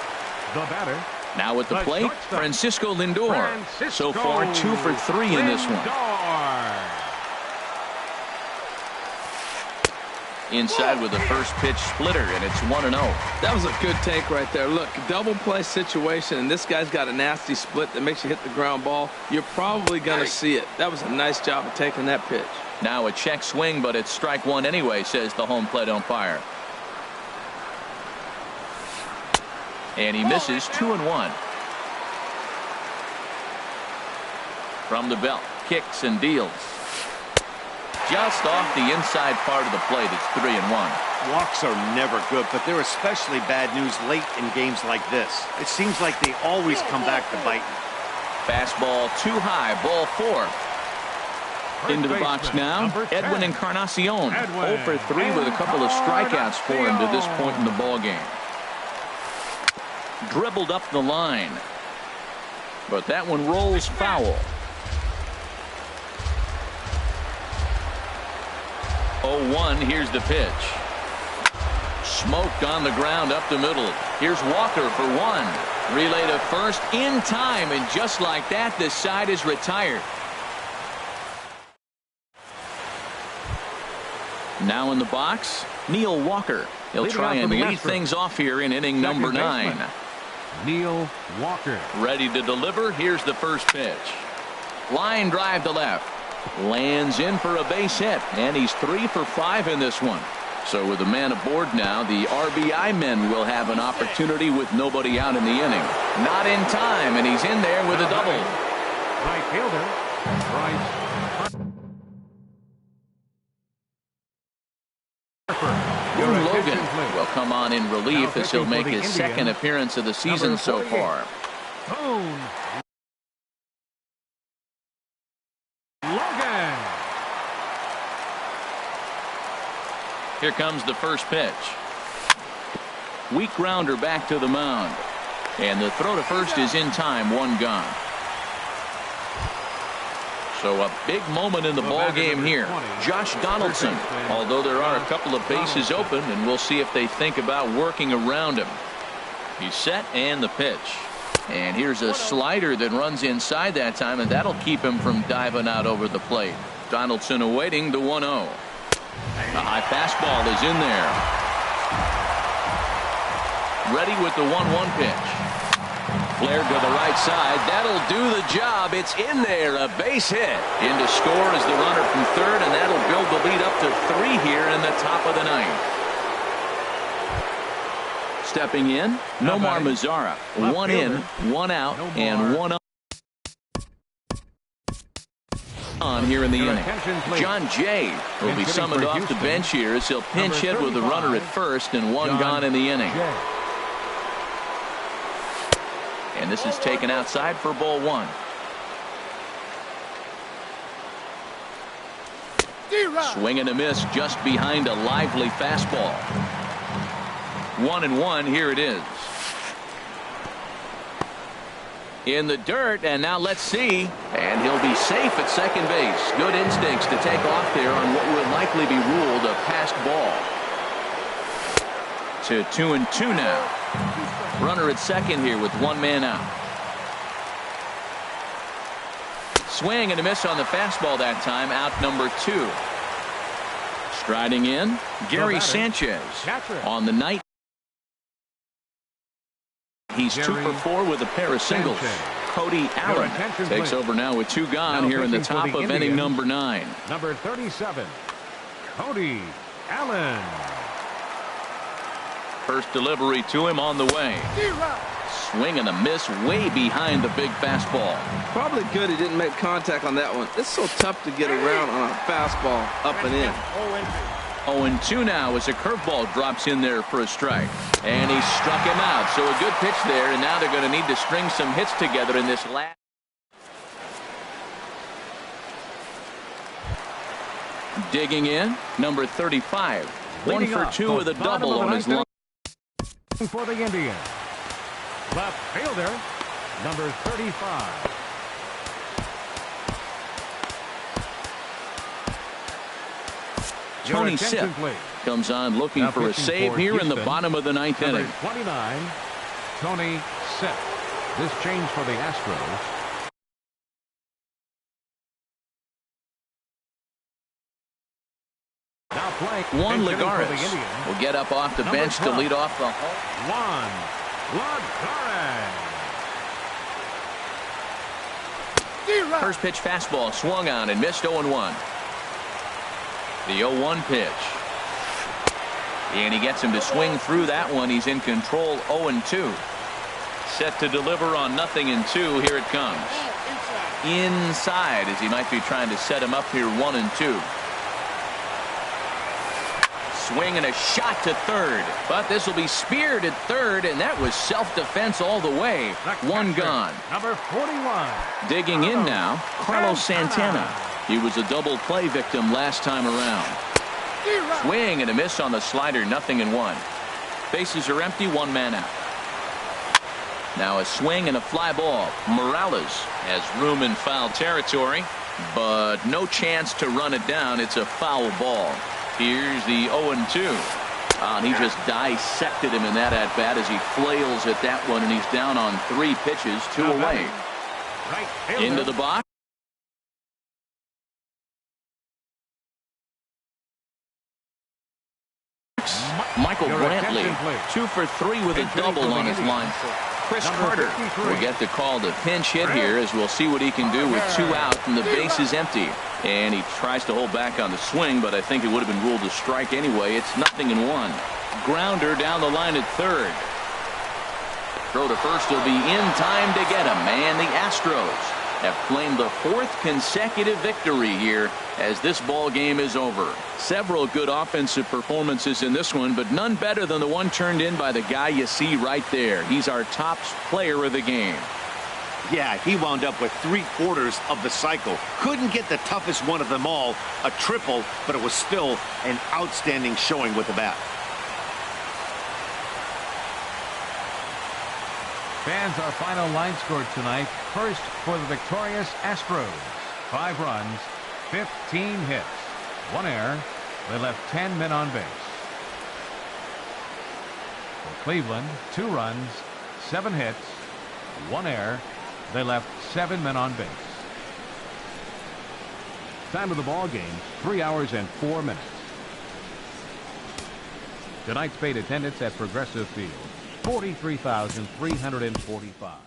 The batter. Now at the plate, Francisco Lindor. So far 2 for 3 in this one. Inside with the first pitch splitter, and it's 1-0. That was a good take right there. Look, double play situation, and this guy's got a nasty split that makes you hit the ground ball. You're probably going to see it. That was a nice job of taking that pitch. Now a check swing, but it's strike 1 anyway, says the home plate umpire. And he misses. 2-1. From the belt, kicks and deals. Just off the inside part of the plate. It's 3-1. Walks are never good, but they're especially bad news late in games like this. It seems like they always come back to bite. Fastball too high. Ball 4. Into the box now, Edwin Encarnacion. 0 for 3 with a couple of strikeouts for him to this point in the ballgame. Dribbled up the line, but that one rolls foul. 0-1. Here's the pitch. Smoked on the ground up the middle. Here's Walker for 1. Relay to first in time, and just like that, this side is retired. Now in the box, Neil Walker. He'll try and lead things off here in inning number 9. Neil Walker. Ready to deliver. Here's the first pitch. Line drive to left. Lands in for a base hit, and he's 3 for 5 in this one. So with a man aboard now, the RBI men will have an opportunity with nobody out in the inning. Not in time, and he's in there with a double. Right fielder, Bryce. Boone Logan will come on in relief as he'll make his second appearance of the season so far. Boone Logan. Here comes the first pitch. Weak grounder back to the mound. And the throw to first is in time, 1 gone. So a big moment in the ball game here. Josh Donaldson, although there are a couple of bases open, and we'll see if they think about working around him. He's set, and the pitch. And here's a slider that runs inside that time, and that'll keep him from diving out over the plate. Donaldson awaiting the 1-0. A high fastball is in there. Ready with the 1-1 pitch. Flared to the right side. That'll do the job. It's in there. A base hit. In to score is the runner from third, and that'll build the lead up to 3 here in the top of the 9th. Stepping in, Nomar Mazara. 1 in, 1 out, and 1 on here in the inning. John Jay will be summoned off the bench here as he'll pinch hit with the runner at first and 1 gone in the inning. And this is taken outside for ball 1. Swing and a miss just behind a lively fastball. 1-1. Here it is. In the dirt, and now let's see. And he'll be safe at second base. Good instincts to take off there on what will likely be ruled a passed ball. To 2-2 now. Runner at second here with 1 man out. Swing and a miss on the fastball that time. Out number 2. Striding in, Gary Sanchez. On the night, he's 2 for 4 with a pair of singles. Cody Allen takes over now with 2 gone here in the top of inning number 9. Number 37, Cody Allen. First delivery to him on the way. Swing and a miss way behind the big fastball. Probably good he didn't make contact on that one. It's so tough to get around on a fastball up and in. 0-2 now as a curveball drops in there for a strike. And he struck him out. So a good pitch there, and now they're going to need to string some hits together in this last. Digging in, number 35. 1 for 2 with a double on his line. For the Indians, left fielder, number 35. Tony Sipp comes on looking for a save here in the bottom of the 9th inning. 29, Tony Sipp. This change for the Astros. Now playing Juan Lagares will get up off the bench to lead off the home. Juan Lagares. First pitch fastball swung on and missed. 0-1. The 0-1 pitch. And he gets him to swing through that one. He's in control. 0-2. Set to deliver on 0-2. Here it comes. Inside as he might be trying to set him up here. 1-2. Swing and a shot to third. But this will be speared at third, and that was self-defense all the way. 1 gone. Number 41. Digging in now, Carlos Santana. He was a double play victim last time around. Swing and a miss on the slider. 0-1. Bases are empty. 1 man out. Now a swing and a fly ball. Morales has room in foul territory, but no chance to run it down. It's a foul ball. Here's the 0-2. And he just dissected him in that at-bat as he flails at that one, and he's down on 3 pitches, 2 away. Into the box. Michael Brantley, 2 for 3 with a double on his line. Chris Carter will get the call to pinch hit here, as we'll see what he can do with 2 out and the base is empty. And he tries to hold back on the swing, but I think it would have been ruled a strike anyway. It's 0-1. Grounder down the line at third. Throw to first will be in time to get him. And the Astros have claimed the 4th consecutive victory here as this ball game is over. Several good offensive performances in this one, but none better than the one turned in by the guy you see right there. He's our top player of the game. Yeah, he wound up with 3/4 of the cycle. Couldn't get the toughest one of them all, a triple, but it was still an outstanding showing with the bat. Fans, our final line score tonight. First for the victorious Astros. 5 runs, 15 hits, 1 error. They left 10 men on base. For Cleveland, 2 runs, 7 hits, 1 error. They left 7 men on base. Time of the ball game, 3 hours and 4 minutes. Tonight's paid attendance at Progressive Field, 43,345.